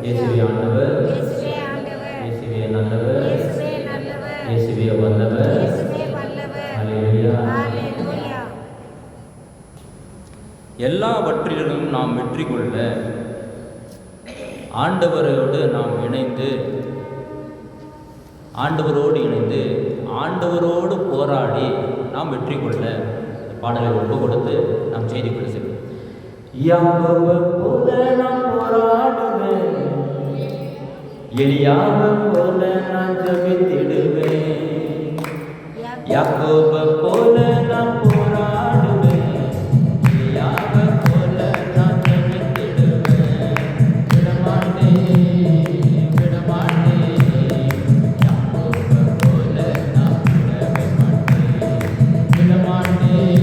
இயேசுவே ஆண்டவர், இயேசுவே நல்லவர், இயேசுவே வல்லவர். ஹல்லேலூயா. எல்லாவற்றிலும் நாம் வெற்றி கொள்ள ஆண்டவரோடு இணைந்து ஆண்டவரோடு போராடி நாம் வெற்றி கொள்ள பாடலை ஒப்பு கொடுத்து நாம் செய்தி கொள்ள செல்வோம். யாக்கோபை போல நான் போராடுவேன், எலியாவை போல நான் ஜெபித்திடுவேன். யாக்கோபை போல நான் போராடுவேன், எலியாவை போல நான் ஜெபித்திடுவேன். விடமாட்டேன், யாக்கோபை போல நான் விடவே மாட்டேன். விடமாட்டேன்,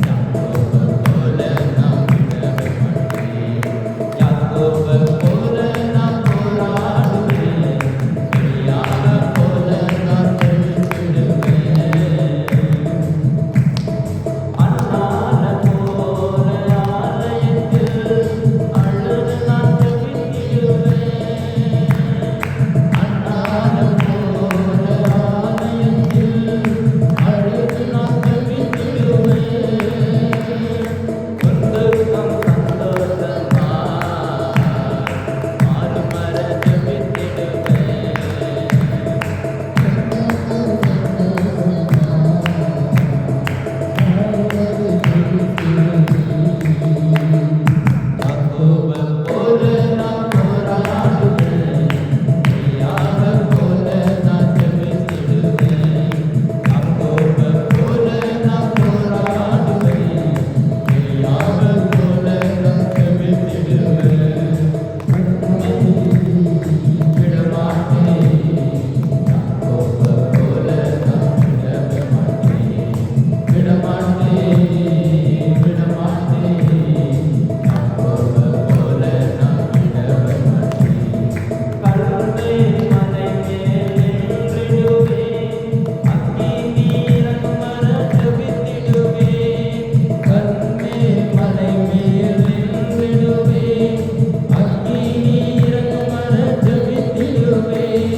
யாக்கோபை போல நான் விடவே மாட்டேன். யாக்கோபை போல நான் போராடுவேன், எலியாவை போல நான் ஜெபித்திடுவேன். அண்ணான போல ஆலயத்தில் அழுது நான் ஜெபித்திடுவேன். அண்ணான போல ஆலயத்தில் அழுது நான் ஜெபித்திடுவேன். துக்கம் சந்தோஷமா மாறுமர ஜெபித்திடுவேன். யாக்கோபை போல நான் போராடுவேன், எலியாவை போல நான் ஜெபித்திடுவேன். யாக்கோபை போல நான் போராடுவேன், எலியாவை போல நான் ஜெபித்திடுவேன். விடமாட்டேன், யாக்கோபை போல நான் விடவே மாட்டேன். விடமாட்டேன், யாக்கோபை போல நான் விடவே மாட்டேன். கல்மேல் மலை மேல் நின்றிடுவேன், அக்கினி இறங்கும் வரை ஜெபித்திடுவேன். கல்மேல் மலை மேல் நின்றிடுவேன், அக்கினி இறங்கும் வரை ஜெபித்திடுவேன்.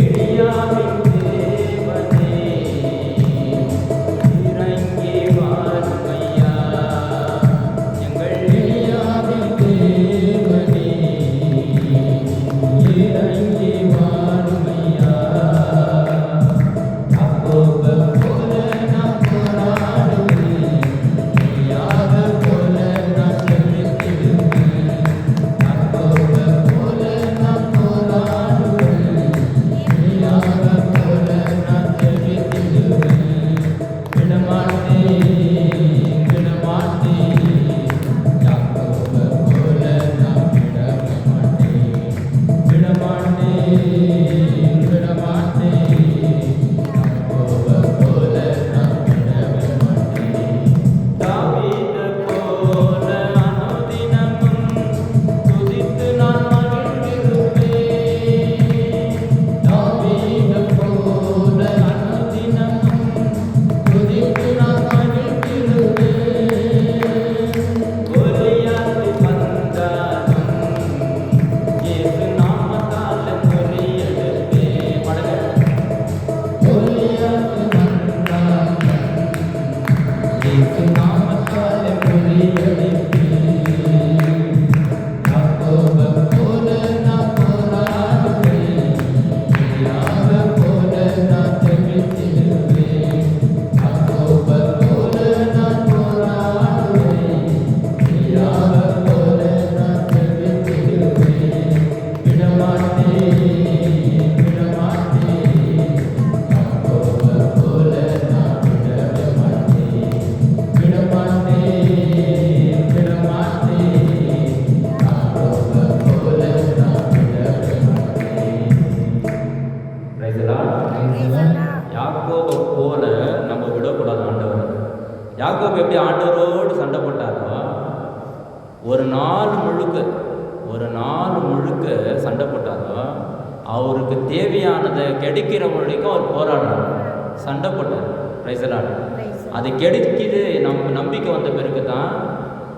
எலியாவின் தேவனே, இறங்கி வாரும் ஐயா. எங்கள் எலியாவின் தேவனே, இறங்கி வாரும் ஐயா. யாக்கோபை போல நான் போராடுவேன், எலியாவை போல நான் ஜெபித்திடுவேன். யாக்கோபை போல நான் போராடுவேன், எலியாவை போல நான் ஜெபித்திடுவேன். விடமாட்டேன், யாக்கோபை போல நான் விடவே மாட்டேன். விடமாட்டேன், யாக்கோபை போல நான் விடவே மாட்டேன். தாவீதை போல அனுதினமும் துதித்து நான் மகிழ்ந்திருப்பேன். தாவீதை போல அனுதினமும் துதித்து நான் மகிழ்ந்திருப்பேன். கோலியாத்தை வந்தாலும் இயேசு நாமத்தால் முறியடிப்பேன். பாடுங்க. கோலியாத்தை வந்தாலும் இயேசு நாமத்தால் முறியடிப்பேன். யாக்கோபை போல நான் போராடுவேன், எலியாவை போல நான் ஜெபித்திடுவேன். யாக்கோபை போல நான் போராடுவேன், எலியாவை போல நான் ஜெபித்திடுவேன். விடமாட்டேன், யாக்கோபை போல நான் விடவே மாட்டேன். விடமாட்டேன், யாக்கோபை போல நான் விடவே மாட்டேன். Praise the Lord. யாக்கோபை போல நம்ம விடக்கூடாது ஆண்டவர். யாக்கோபு எப்படி ஆண்டவரோடு சண்டை போட்டாரோ, ஒரு நாள் முழுக்க சண்டை போட்டாரோ, அவருக்கு தேவையானதை கிடைக்கிற வரைக்கும் அவர் போராடினார், சண்டை போட்டார். Price the Lord. அது கிடைக்குது நம்பிக்கை வந்த பிறகு தான்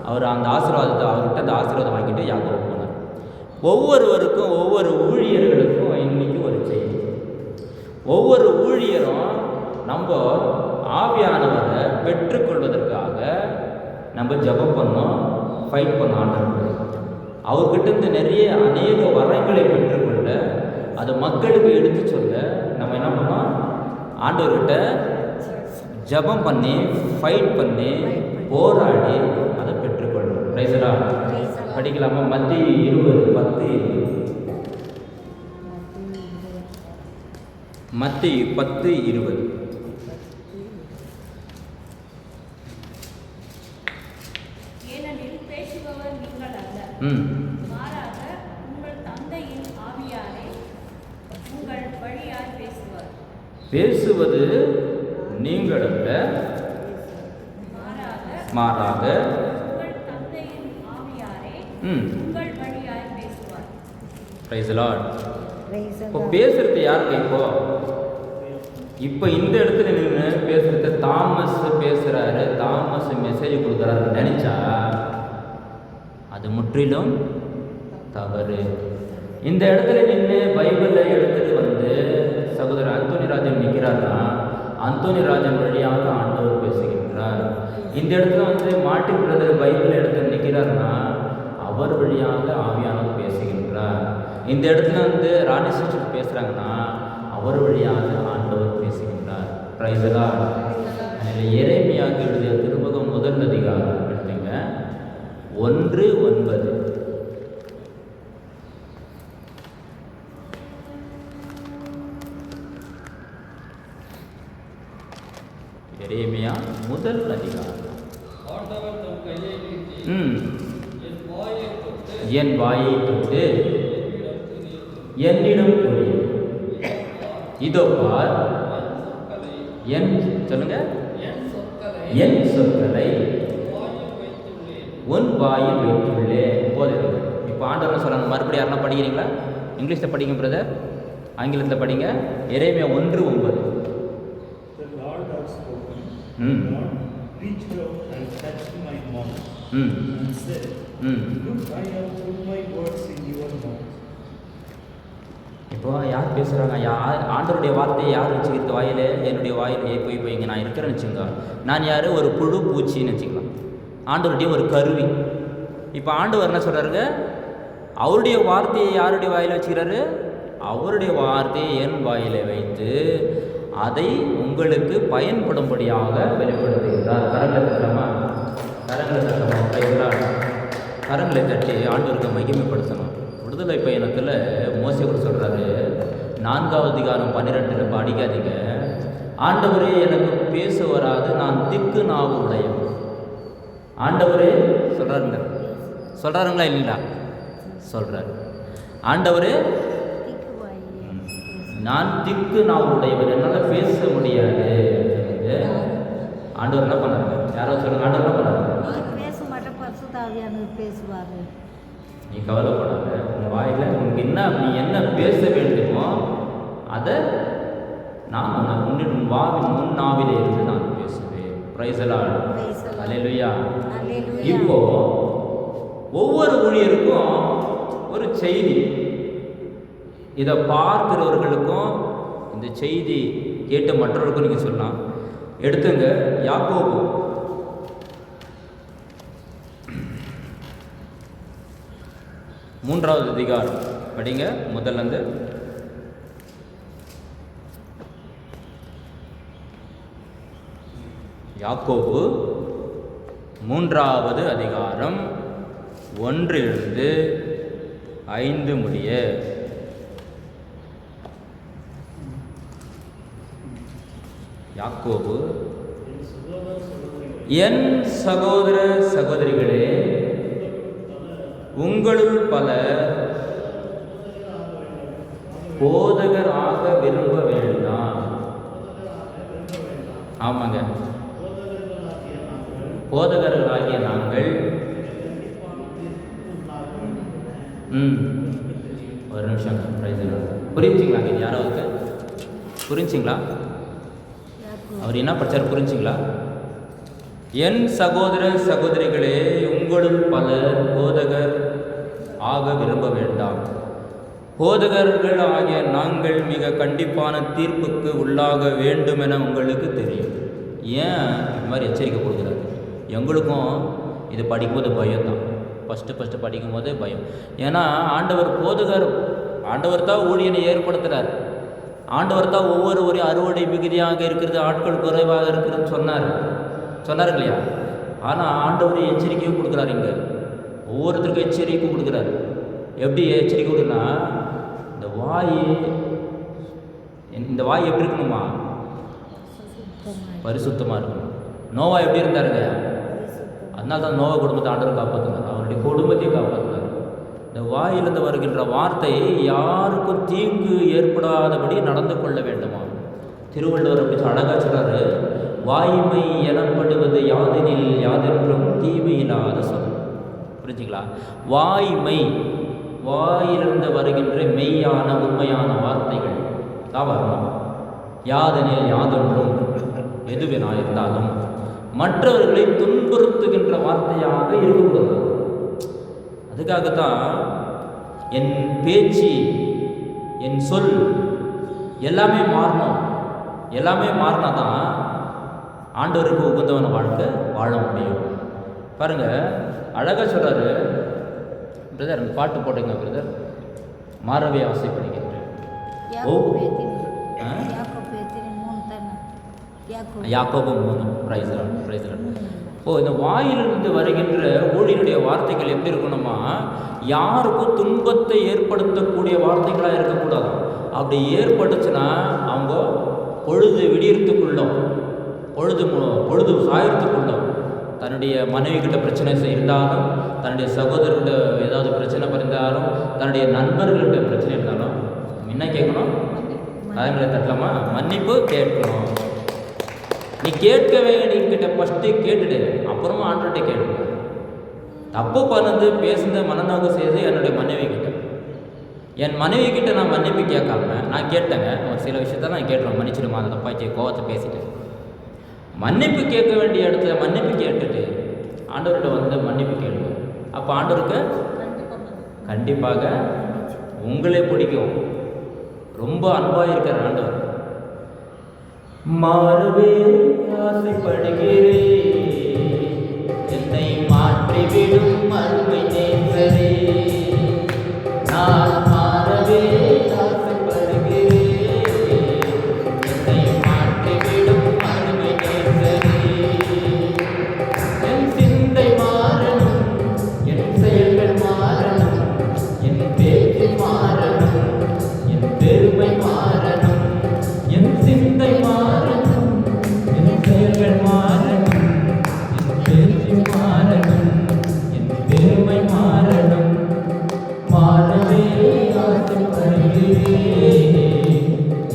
அவர் அந்த ஆசீர்வாதத்தை அவர்கிட்ட அந்த ஆசீர்வாதம் வாங்கிட்டு யாக்கோபு போனார். ஒவ்வொருவருக்கும் ஒவ்வொரு ஊழியர்களுக்கும் இன்னைக்கு ஒரு செய்தி. ஒவ்வொரு ஊழியரும் நம்ம ஆவியானவரை பெற்றுக்கொள்வதற்காக நம்ம ஜெபம் பண்ணோம், ஃபைட் பண்ண ஆண்டவர். அவர்கிட்ட இருந்து நிறைய அநேக வரங்களை பெற்றுக்கொள்ள, அதை மக்களுக்கு எடுத்து சொல்ல நம்ம என்ன பண்ணோம், ஆண்டவர்கிட்ட ஜெபம் பண்ணி ஃபைட் பண்ணி போராடி அதை பெற்றுக்கொள்ளும். ரைசரா படிக்கலாமா? மத்திய 20:10. மத்திய 10:20. ஏனெனில் பேசுபவர் நீங்கள் அல்ல, மாறாக உங்கள் தந்தையின் ஆவியாரே உங்கள் வழியாய் பேசுவார். பேசுவது நீங்கள் அல்ல, மாறாக உங்கள் தந்தையின் ஆவியாரே உங்கள் வழியாய் பேசுவார். Price the Lord. இப்போ பேசுறது யாருக்கு? இப்போ இந்த இடத்துல நின்று பேசுறது தாமஸ் பேசுறாரு, தாமஸ் மெசேஜ் கொடுக்குறாரு நினைச்சா அது முற்றிலும் தவறு. இந்த இடத்துல நின்று பைபிளை எடுத்துட்டு வந்து சகோதரர் அந்தோனி ராஜன் நிற்கிறார்னா அந்தோனி ராஜன் வழியாக ஆண்டவர் பேசுகின்றார். இந்த இடத்துல வந்து மார்ட்டின் பிரதர் பைபிளை எடுத்து நிற்கிறார்னா அவர் வழியாக ஆவியானவர் பேசுகின்றார். இந்த இடத்துல வந்து ராணி சிஸ்டர் பேசுகிறாங்கன்னா அவர் வழியாக ஆண்டவர் பேசுகின்றார். Price the Lord. எரேமியாவுக்கு எழுதிய திருமுகம் 1 அதிகாரம் எடுத்துங்க, 1:9. எரேமியா 1 அதிகாரம். என் வாயை தொட்டு என்னிடம் கூறியது, இதோ பார், என் சொல்லுங்க, என் சொற்களை உன் வாயில் வைத்துள்ளேன். போதும். இப்போ ஆண்டவர் சொல்கிறாங்க. மறுபடியும் யாரெல்லாம் படிக்கிறீங்களா? இங்கிலீஷில் படிங்க பிரதர், ஆங்கிலத்தில் படிங்க. எரேமியா 1:9. இப்போ யார் பேசுகிறாங்க? ஆண்டவருடைய வார்த்தையை யார் வச்சுக்கிறது வாயில்? என்னுடைய வாயில் போய் இங்கே நான் இருக்கிறேன்னு வச்சுங்க. நான் யார்? ஒரு புழு பூச்சின்னு வச்சுக்கலாம். ஆண்டவருடைய ஒரு கருவி. இப்போ ஆண்டவர் என்ன சொல்கிறாருங்க? அவருடைய வார்த்தையை யாருடைய வாயில் வச்சுக்கிறாரு? அவருடைய வார்த்தையை என் வாயில் வைத்து அதை உங்களுக்கு பயன்படும்படியாக வெளிப்படுத்துகிறார். கரங்களை தட்டலாமா? கரங்களை தட்டலாம். கரங்களை தட்டி ஆண்டவருக்கு மகிமைப்படுத்தணும். விடுதலை பயணத்தில் மோசே கூட சொல்கிறாரு, 4வது அதிகாரம் 12 படிக்காதீங்க. ஆண்டவரே எனக்கு பேச வராது, நான் திக்கு நாவு உடையவன். ஆண்டவரே சொல்கிறாருங்களா இல்லைங்களா? சொல்கிறார். ஆண்டவரே நான் திக்கு நாவு உடையவன், என்னால் பேச முடியாது. ஆண்டவர் என்ன பண்ணாரு? யாரோ சொல்லுங்க, ஆண்டவர் என்ன பண்ணாரு? பேசுவார். நீ கவலைப்படாத, உன் வாயில் உனக்கு நீ என்ன பேச வேண்டுமோ அதை நான் உன் வாவின் முன் நாவிலே இருந்து நான் பேசுவேன். Praise the lord. அல்லேலூயா. இப்போ ஒவ்வொரு ஊழியருக்கும் ஒரு செய்தி. இதை பார்க்கிறவர்களுக்கும் இந்த செய்தி கேட்ட மற்றவர்களுக்கும் நீங்கள் சொல்லலாம். எடுத்துங்க, யாக்கோபு 3வது அதிகாரம் படிங்க. முதல்ல யாக்கோபு 3வது அதிகாரம் 1-5 முடிய. யாக்கோபு, என் சகோதர சகோதரிகளே, உங்களுள் பலர் போதகராக விரும்ப வேண்டாம். ஆமாங்க, போதகர்களாகிய நாங்கள் ஒரு நிமிஷம் புரிஞ்சிங்களா? யாராவது புரிஞ்சிங்களா? அவர் என்ன படித்தார் புரிஞ்சிங்களா? என் சகோதர சகோதரிகளே, உங்கள் உங்களுள் பலர் போதகர் ஆக விரும்ப வேண்டாம். போதகர்கள் ஆகிய நாங்கள் மிக கண்டிப்பான தீர்ப்புக்கு உள்ளாக வேண்டுமென உங்களுக்கு தெரியும். ஏன் இது மாதிரி எச்சரிக்கை கொடுக்குறாரு? எங்களுக்கும் இது படிக்கும்போது பயம்தான். ஃபஸ்ட்டு படிக்கும்போதே பயம். ஏன்னா ஆண்டவர் தான் ஊழியனை ஏற்படுத்துகிறார். ஆண்டவர் தான் ஒவ்வொருவரையும் அறுவடை மிகுதியாக இருக்கிறது, ஆட்கள் குறைவாக இருக்கிறதுன்னு சொன்னார் இல்லையா? ஆனால் ஆண்டவர் எச்சரிக்கையும் கொடுக்குறாரு. இங்கே ஒவ்வொருத்தருக்கும் எச்சரிக்கை கொடுக்குறாரு. எப்படி எச்சரிக்கை கொடுக்குன்னா, இந்த வாய் எப்படி இருக்கணுமா? பரிசுத்தமாக இருக்கணும். நோவா எப்படி இருந்தாருங்க? அதனால தான் நோவா குடும்பத்தை ஆண்டவர் காப்பாற்றினார், அவருடைய குடும்பத்தையும் காப்பாற்றினார். இந்த வாயிலிருந்து வருகின்ற வார்த்தை யாருக்கும் தீங்கு ஏற்படாதபடி நடந்து கொள்ள வேண்டுமா? திருவள்ளுவர் அப்படி அழகாக சொல்றாரு, வாய்மை எனப்படுவது யாதெனில் யாதென்றும் தீமையில்லாத சொல். புரிஞ்சுங்களா? வாய்மை, வாயிலிருந்து வருகின்ற மெய்யான உண்மையான வார்த்தைகள் தான் வரணும். யாதெனில் யாதொன்றும் எதுவெனா இருந்தாலும் மற்றவர்களை துன்புறுத்துகின்ற வார்த்தையாக இருக்கக்கூடாது. அதுக்காகத்தான் என் பேச்சு, என் சொல் எல்லாமே மாறணும். எல்லாமே மாறினா தான் ஆண்டவருக்கு உகந்தவன வாழ்க்கை வாழ முடியும். பாருங்க, அழகாக சொல்றாரு. பிரதர், அந்த பாட்டு போட்டுங்க பிரதர். மாறவே ஆசைப்படுகின்றேன். யாக்கோபு 3 பிரைஸ். இந்த வாயிலிருந்து வருகின்ற ஊழியனுடைய வார்த்தைகள் எப்படி இருக்கணுமா? யாருக்கும் துன்பத்தை ஏற்படுத்தக்கூடிய வார்த்தைகளாக இருக்கக்கூடாது. அப்படி ஏற்பட்டுச்சுன்னா அவங்க பொழுது விடியறதுக்குள்ளும், பொழுது சாயறதுக்குள்ளும், தன்னுடைய மனைவி கிட்ட பிரச்சனை இருந்தாலும், தன்னுடைய சகோதரர்கிட்ட ஏதாவது பிரச்சனை இருந்தாலும், தன்னுடைய நண்பர்கள்கிட்ட பிரச்சனை இருந்தாலும் என்ன கேட்கணும்? அவங்களை தட்டலாமா? மன்னிப்பு கேட்கணும். நீ கேட்க வேண்டியகிட்ட ஃபஸ்ட்டு கேட்டுடு, அப்புறமா ஆண்டவர்கிட்ட கேட்கணும். தப்பு பண்ணது, பேசுனது, மனநோக்கு செய்து என்னுடைய மனைவி கிட்ட, என் மனைவி கிட்ட நான் மன்னிப்பு கேட்காம நான் கேட்டேங்க. ஒரு சில விஷயத்த நான் கேட்டுருவேன், மன்னிச்சிடுமா, அந்த தப்பாச்சு கோவத்தை பேசிட்டு. மன்னிப்பு கேட்க வேண்டிய இடத்துல மன்னிப்பு கேட்டுட்டு ஆண்டவர்கிட்ட வந்து மன்னிப்பு கேளுங்க. அப்போ ஆண்டவருக்கு கண்டிப்பாக உங்களே பிடிக்கும். ரொம்ப அன்பாக இருக்கிற ஆண்டவர். மாறவே ஆசைப்படுகிறேன், என்னை மாற்றிவிடும் அருமை நேசரே. நான் மாறவே ஆசைப்படுகிறேன், என்னை மாற்றிவிடும் அருமை நேசரே. என் சிந்தை மாறணும், என் செயல்கள் மாறணும், என் பேச்சு மாறணும், என் பெருமை மாறணும். என் சிந்தை மாறணும், என் செயல்கள் மாறணும், என் பேச்சு மாறணும், என் பெருமை மாறணும். மாறவே ஆசைப்படுகிறேன்,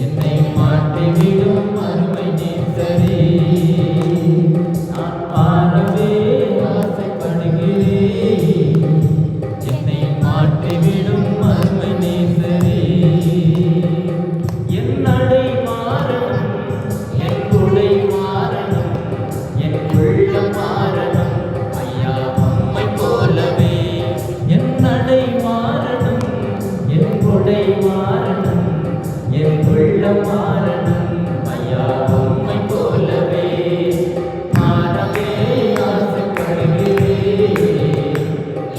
என்னை மாற்றிவிடும் அருமை நேசரே. நான் மாறவே ஆசைப்படுகிறேன், என்னை மாற்றிவிடும் அருமை நேசரே. என் நடை மாறணும், என் குடை மாறணும், என் உள்ளம் மாறணும், ஐயா உம்மை போலவே. என் நடை மாறணும், என் குடை மாறணும், என் உள்ளம் மாறணும், ஐயா உம்மை போலவே. மாறவே ஆசைப்படுகிறேன்,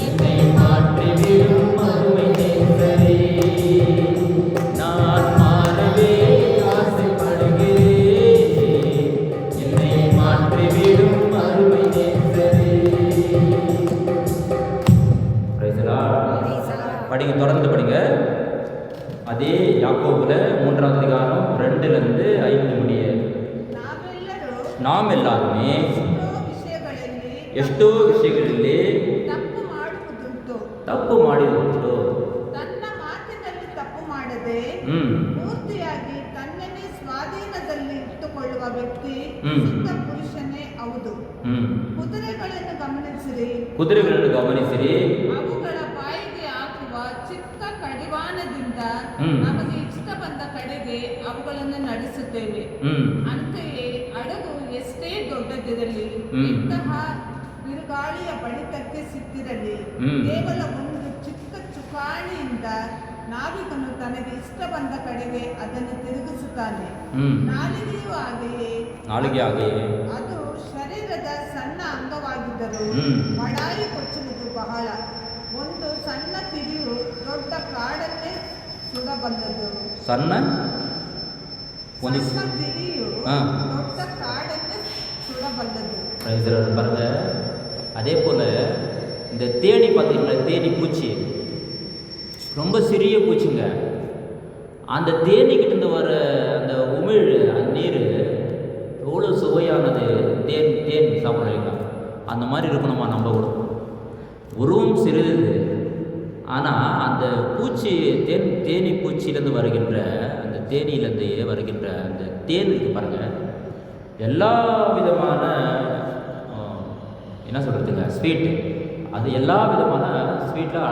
என்னை மாற்றிவிடும் அருமை நேசரே. நான் மாறவே ஆசைப்படுகிறேன், என்னை மாற்றிவிடும் அருமை நேசரே. படிங்க, தொடர்ந்து படிங்க. அதே யாக்கோபுல 3ஆம் அதிகாரம் 2லிருந்து 5 முடிய. நாம் ಎಲ್ಲಾರುமே ಎಷ್ಟೋ ವಿಷಯಗಳಲ್ಲಿ ತಪ್ಪು ಮಾಡಿದುಂಟು. ತನ್ನ ಮಾತಿನಲ್ಲಿ ತಪ್ಪು ಮಾಡದೆ ಪೂರ್ತಿಯಾಗಿ ತನ್ನನ್ನೇ ಸ್ವಾಧೀನದಲ್ಲಿ ಇಟ್ಟುಕೊಳ್ಳುವ ವ್ಯಕ್ತಿ ಶುದ್ಧ ಪುರುಷನೇ ಹೌದು. ಕುದುರೆಗಳನ್ನು ಗಮನಿಸಿರಿ, ಅವುಗಳ ಬಾಯಿಗೆ ಹಾಕುವ ಚಿಕ್ಕ ಕಡಿವಾಣದಿಂದ ನಮಗೆ ಇಷ್ಟ ಬಂದ ಕಡೆಗೆ ಅವುಗಳನ್ನು ನಡೆಸುತ್ತೇವೆ. ಅಂತೆಯೇ ಹಡಗು ಎಷ್ಟೇ ದೊಡ್ಡದಿರಲಿ, ಇಂತಹ ಬಿರುಗಾಳಿಯ ಬಡಿತಕ್ಕೆ ಸಿಕ್ಕಿರಲಿ. ಹ್ಮ್. ಕೇವಲ ಒಂದು ಚಿಕ್ಕ ಚುಕ್ಕಾಣಿಯಿಂದ ನಾವಿಕನು ತನಗೆ ಇಷ್ಟ ಬಂದ ಕಡೆಗೆ ಅದನ್ನು ತಿರುಗಿಸುತ್ತಾನೆ. ನಾಲಿಗೆಯೂ ಹಾಗೆಯೇ ಅದು ಶರೀರದ ಸಣ್ಣ ಅಂಗವಾಗಿದ್ದರೂ ಬಡಾಯಿ ಕೊಚ್ಚುವುದು ಬಹಳ. ಒಂದು ಸಣ್ಣ ಕಿಡಿಯು ದೊಡ್ಡ ಕಾಡನ್ನೇ ಸುಡಬಲ್ಲದು. ಸಣ್ಣ ಕಿಡಿಯು ದೊಡ್ಡ காடன்னை சுடவல்லது. பாருங்க, அதே போல் இந்த தேனி பார்த்தீங்களா, தேனி பூச்சி ரொம்ப சிறிய பூச்சிங்க. அந்த தேனிக்கிட்டேருந்து வர அந்த உமிழ் அந்த நீர் எவ்வளோ சுவையானது. தேன் சாப்பிட்றீங்களா, அந்த மாதிரி இருக்கணுமா நம்ம கூட. உருவம் சிறிது, ஆனால் அந்த பூச்சி தேனி பூச்சியிலேருந்து வருகின்ற அந்த தேனியிலேருந்து வருகின்ற அந்த தேன் இருக்குது பாருங்கள், எல்லா விதமான என்ன சொல்கிறதுங்க ஸ்வீட்டு, அது எல்லா விதமான ஸ்வீட்டில்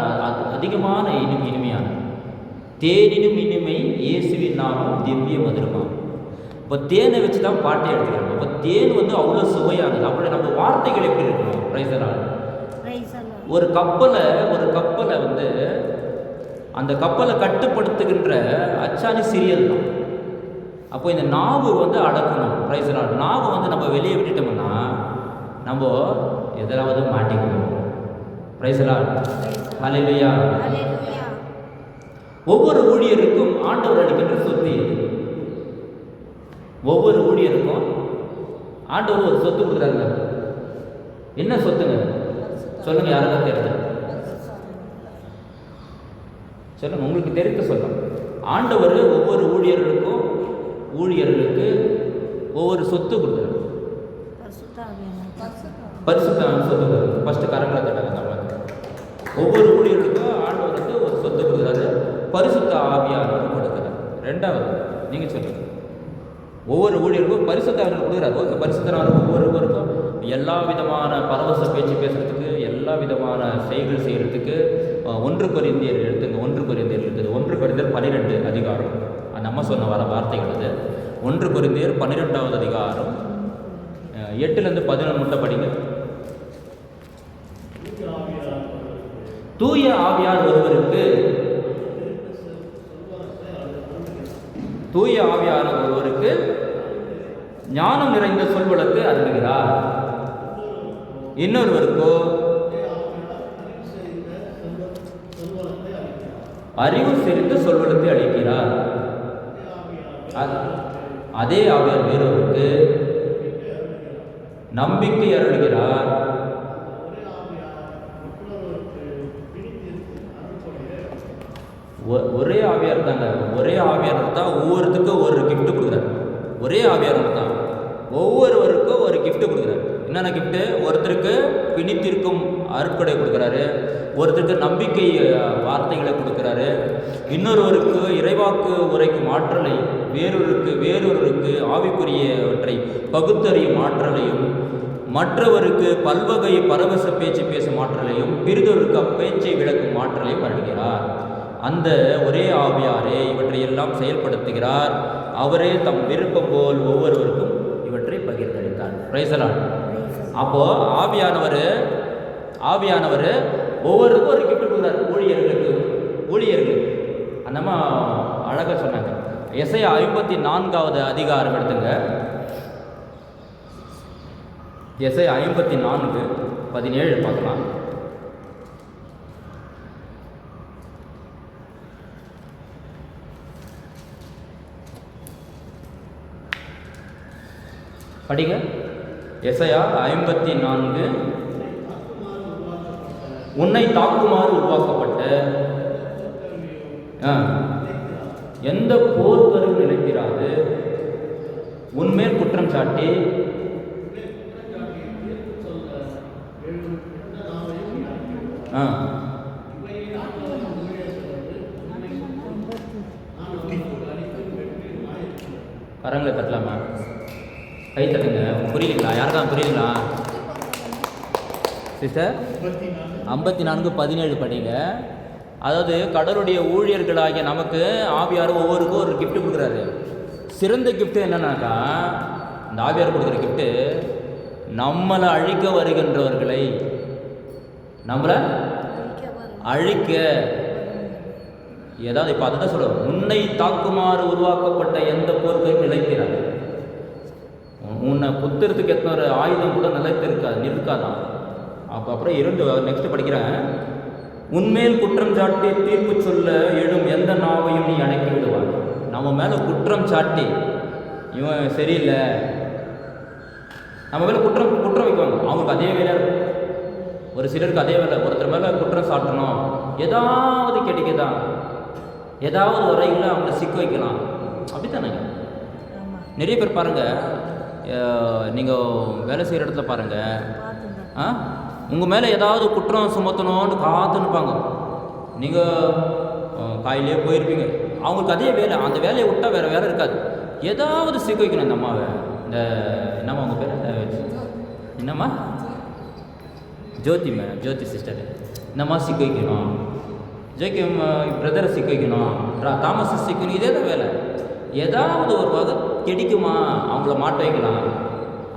அதிகமான இனிமையான தேனினும் இனிமை இயேசுவின் நாமம் திவ்ய மதுரமாகும். இப்போ தேனை வச்சு தான் பாட்டை எடுத்துக்கிறோம். இப்போ தேன் வந்து அவ்வளோ சுவையானது. அப்படி நம்ம வார்த்தைகள் எப்படி இருக்கணும்? பிரைசரால் ஒரு கப்பலை வந்து அந்த கப்பலை கட்டுப்படுத்துகின்ற அச்சாணி சீரியல் தான். அப்போ இந்த நாவு வந்து அடக்கணும். பிரைசரால் நாவு வந்து நம்ம வெளியே விட்டுட்டோம்னா நம்ம எதாவது மாட்டிக்கணும். பிரைசரால் ஹல்லேலூயா. ஒவ்வொரு ஊழியருக்கும் ஆண்டவர் அளிக்கின்ற சொத்து இது. ஒவ்வொரு ஊழியருக்கும் ஆண்டவர் ஒரு சொத்து கொடுக்குறாங்க. என்ன சொத்துங்க சொல்லுங்க, யாருக்கும் தெரியுது சொல்லுங்க, உங்களுக்கு தெரிந்து சொல்லுங்க. ஆண்டவர் ஒவ்வொரு ஊழியர்களுக்கு ஒவ்வொரு சொத்து கொடுக்குறாரு. பரிசுத்த சொத்து கொடுக்குறாரு. ஃபர்ஸ்ட் கரங்களை தட்டாங்க. ஒவ்வொரு ஊழியர்களுக்கும் ஆண்டவருக்கு ஒரு சொத்து கொடுக்குறாரு, பரிசுத்த ஆவியானவர் கொடுக்குறாரு. ரெண்டாவது நீங்கள் சொல்லுங்கள், ஒவ்வொரு ஊழியருக்கும் பரிசுத்த ஆவியானவர் கொடுக்குறாரு. பரிசுத்த ஆவியானவர் ஒவ்வொருவருக்கும் எல்லா விதமான பரவச பேச்சு பேசுகிறதுக்கு, எல்லா விதமான செயல்கள் செய்கிறதுக்கு. 1 கொரிந்தியர் எடுத்துங்க. 1 கொரிந்தியர் இருக்குது. 1 கொரிந்தியர் 12 அதிகாரம். அந்த அம்மா சொன்ன வார்த்தைகள் அது. 1 கொரிந்தியர் 12வது அதிகாரம் 8லேருந்து 11 மட்டும் படிங்க. தூய ஆவியார் ஒருவருக்கு ஞானம் நிறைந்த சொல்வழக்கு அருளுகிறார். இன்னொருவருக்கோ அறிவு செறிந்த சொல்வழத்தை அளிக்கிறார். அதே ஆவியார் வேறொருக்கு நம்பிக்கை அருளுகிறார். ஒரே ஆவியார் தாங்க. ஒரே ஆவியார் தான் ஒவ்வொருத்துக்கும் ஒரு கிஃப்ட் கொடுக்குறாரு. ஒரே ஆவியார் தான் ஒவ்வொருவருக்கும் ஒரு கிஃப்ட் கொடுக்குறாரு. என்னென்ன கிஃப்ட்டு? ஒருத்தருக்கு பிணித்திருக்கும் அருட்கொடை கொடுக்குறாரு, ஒருத்தருக்கு நம்பிக்கை வார்த்தைகளை கொடுக்குறாரு, இன்னொருவருக்கு இறைவாக்கு உரைக்கும் ஆற்றலை, வேறொருவருக்கு ஆவிக்குரியவற்றை பகுத்தறியும் ஆற்றலையும், மற்றவருக்கு பல்வகை பரவச பேச்சு பேசும் ஆற்றலையும், பிறிதொருக்கு அப்பேச்சை விளக்கும் ஆற்றலையும் வழங்குகிறார். அந்த ஒரே ஆவியாரே இவற்றையெல்லாம் செயல்படுத்துகிறார். அவரே தம் விருப்பம் போல் ஒவ்வொருவருக்கும் இவற்றை பகிர்ந்தளித்தார். Price the Lord. அப்போ ஆவியானவர் ஒவ்வொருக்கும் ஒரு கிஃப்ட் கொடுக்குறார். ஊழியர்களுக்கு அந்தம்மா அழகாக சொன்னாங்க. எசையா 54வது அதிகாரம் எடுத்துங்க. எசையா 54:17 பார்க்கலாம். படிங்க. எசையா 54. உன்னை தாக்குமாறு உருவாக்கப்பட்ட எந்த போர்க்கரும் நிலைத்திராது, உன்மேல் குற்றம் சாட்டி கரங்களை தட்டலாமா? கை தட்டுங்க. புரியலீங்களா? யாருக்கா புரியலீங்களா? சிஸ்டர் 54:17 படிங்க. அதாவது கடவுளுடைய ஊழியர்களாகிய நமக்கு ஆவியார் ஒவ்வொருக்கும் ஒரு கிஃப்ட் கொடுக்குறாரு. சிறந்த கிஃப்ட்டு என்னன்னாக்கா, இந்த ஆவியார் கொடுக்குற கிஃப்ட்டு நம்மளை அழிக்க வருகின்றவர்களை, நம்மளை அழிக்க, ஏதாவது இப்போ அதுதான் சொல்லுவோம், உன்னை தாக்குமாறு உருவாக்கப்பட்ட எந்த போர்க்கையும் நிலைக்கிறார். உன்னை குத்துறதுக்கு எத்தனை ஒரு ஆயுதம் கூட நிற்காதான். அப்புறம் இருந்து நெக்ஸ்ட் படிக்கிறேன். உன்மேல் குற்றம் சாட்டி தீர்ப்பு சொல்ல எழும் எந்த நாவையும் நீ அடக்கி விடுவார். நம்ம மேலே குற்றம் சாட்டி இவன் சரியில்லை, நம்ம மேலே குற்றம் வைக்குவாங்க. அவங்களுக்கு அதே வேலை இருக்கும். ஒரு சிலருக்கு அதே வேலை, ஒருத்தர் மேலே குற்றம் சாட்டணும், ஏதாவது கிடைக்குதா, ஏதாவது வரையில் அவங்கள சிக்க வைக்கலாம். அப்படி தானேங்க. நிறைய பேர் பாருங்கள், நீங்கள் வேலை செய்கிற இடத்துல பாருங்கள், உங்கள் மேலே ஏதாவது குற்றம் சுமத்தணும்னு காத்துன்னுப்பாங்க. நீங்கள் காயிலே போயிருப்பீங்க, அவங்களுக்கு அதே வேலை, அந்த வேலையை விட்டால் வேறு வேலை இருக்காது. ஏதாவது சிக்க வைக்கணும் இந்த அம்மாவை. இந்த என்னம்மா உங்கள் பேர் என்னம்மா? ஜோதி மேடம், ஜோதி சிஸ்டர். என்னம்மா சிக்க வைக்கணும், ஜோக்கி பிரதரை சிக்க வைக்கணும், தாமஸை சிக்கணும், இதே தான் வேலை. ஏதாவது ஒரு வகை கிடைக்குமா, அவங்கள மாட்ட வைக்கலாம்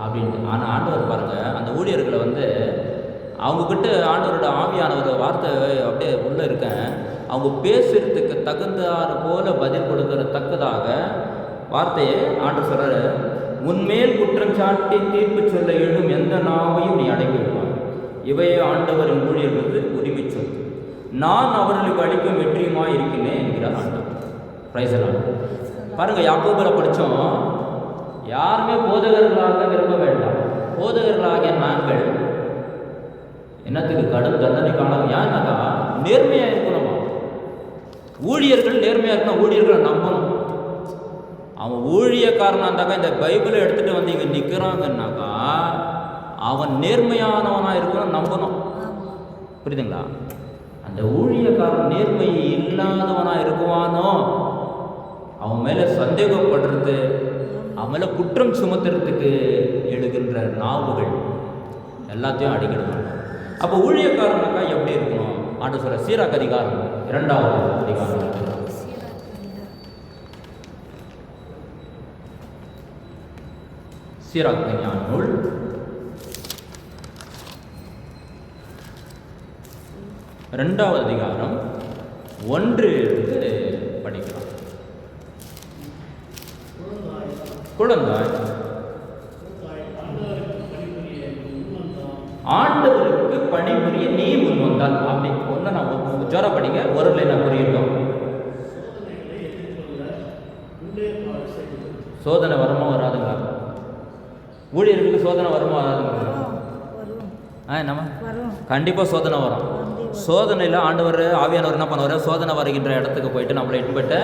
அப்படின்ட்டு. ஆனால் ஆண்டவர் பாருங்கள், அந்த ஊழியர்களை வந்து அவங்கக்கிட்ட ஆண்டவரோட ஆவியானவர் வார்த்தை அப்படியே உள்ளே இருக்கேன், அவங்க பேசுகிறதுக்கு தகுந்தாறு போல பதில் கொடுக்கறத்தக்கதாக வார்த்தையை ஆண்டவர் சொல்கிறாரு. உன்மேல் குற்றம் சாட்டி தீர்ப்பு சொல்ல எழும் எந்த நாவையும் நீ அடக்கி விடுவார். இவையே ஆண்டவரின் ஊழியர்களுக்கு உரிமை சொல். நான் அவர்களுக்கு அளிக்கும் வெற்றியுமாய் இருக்கிறேன் என்கிறார் ஆண்டவர். பிரைஸ் எல்லாம் பாருங்கள், யாக்கோபில் படித்தோம், யாருமே போதகர்களாக விரும்ப வேண்டாம். போதகர்களாகிய நாங்கள் என்னத்துக்கு கடும் தண்டனை காணலாம். ஏன்னாக்கா நேர்மையாக இருக்கணுமா, ஊழியர்கள் நேர்மையாக இருக்கணும், ஊழியர்களை நம்பணும். அவன் ஊழியக்காரனாக இருந்தாக்கா, இந்த பைபிளை எடுத்துகிட்டு வந்து இங்கே நிற்கிறாங்கன்னாக்கா அவன் நேர்மையானவனாக இருக்கணும், நம்பணும். புரியுதுங்களா? அந்த ஊழியக்காரன் நேர்மை இல்லாதவனாக இருக்குவானோ அவன் மேலே சந்தேகப்படுறது, அவன் மேலே குற்றம் சுமத்துறதுக்கு எழுகின்ற நாவுகள் எல்லாத்தையும் அடிக்கிடுவாங்க. அப்போ ஊழியக்காரனாக்கா எப்படி இருக்கணும்? ஆண்டு சொல்ற சீராக் அதிகாரம் 2வது அதிகாரம், சீராக் ஞான நூல் 2வது அதிகாரம் 1 படிக்கலாம். குழந்தாய், ஆண்டவருக்கு பணிபுரிய நீ முன் வந்தால், அப்படி ஒன்று நான் ஜோர படிங்க, ஒரு நான் புரியட்டும். சோதனை வருமா வராதுங்களா? ஊழியர்களுக்கு சோதனை வருமா வராதுங்களா? என்னம்மா? கண்டிப்பாக சோதனை வரும். சோதனையில் ஆண்டவர் ஆவியானவர் என்ன பண்ணுவார்? சோதனை வருகின்ற இடத்துக்கு போயிட்டு நம்மளை இட்டுப்பட்ட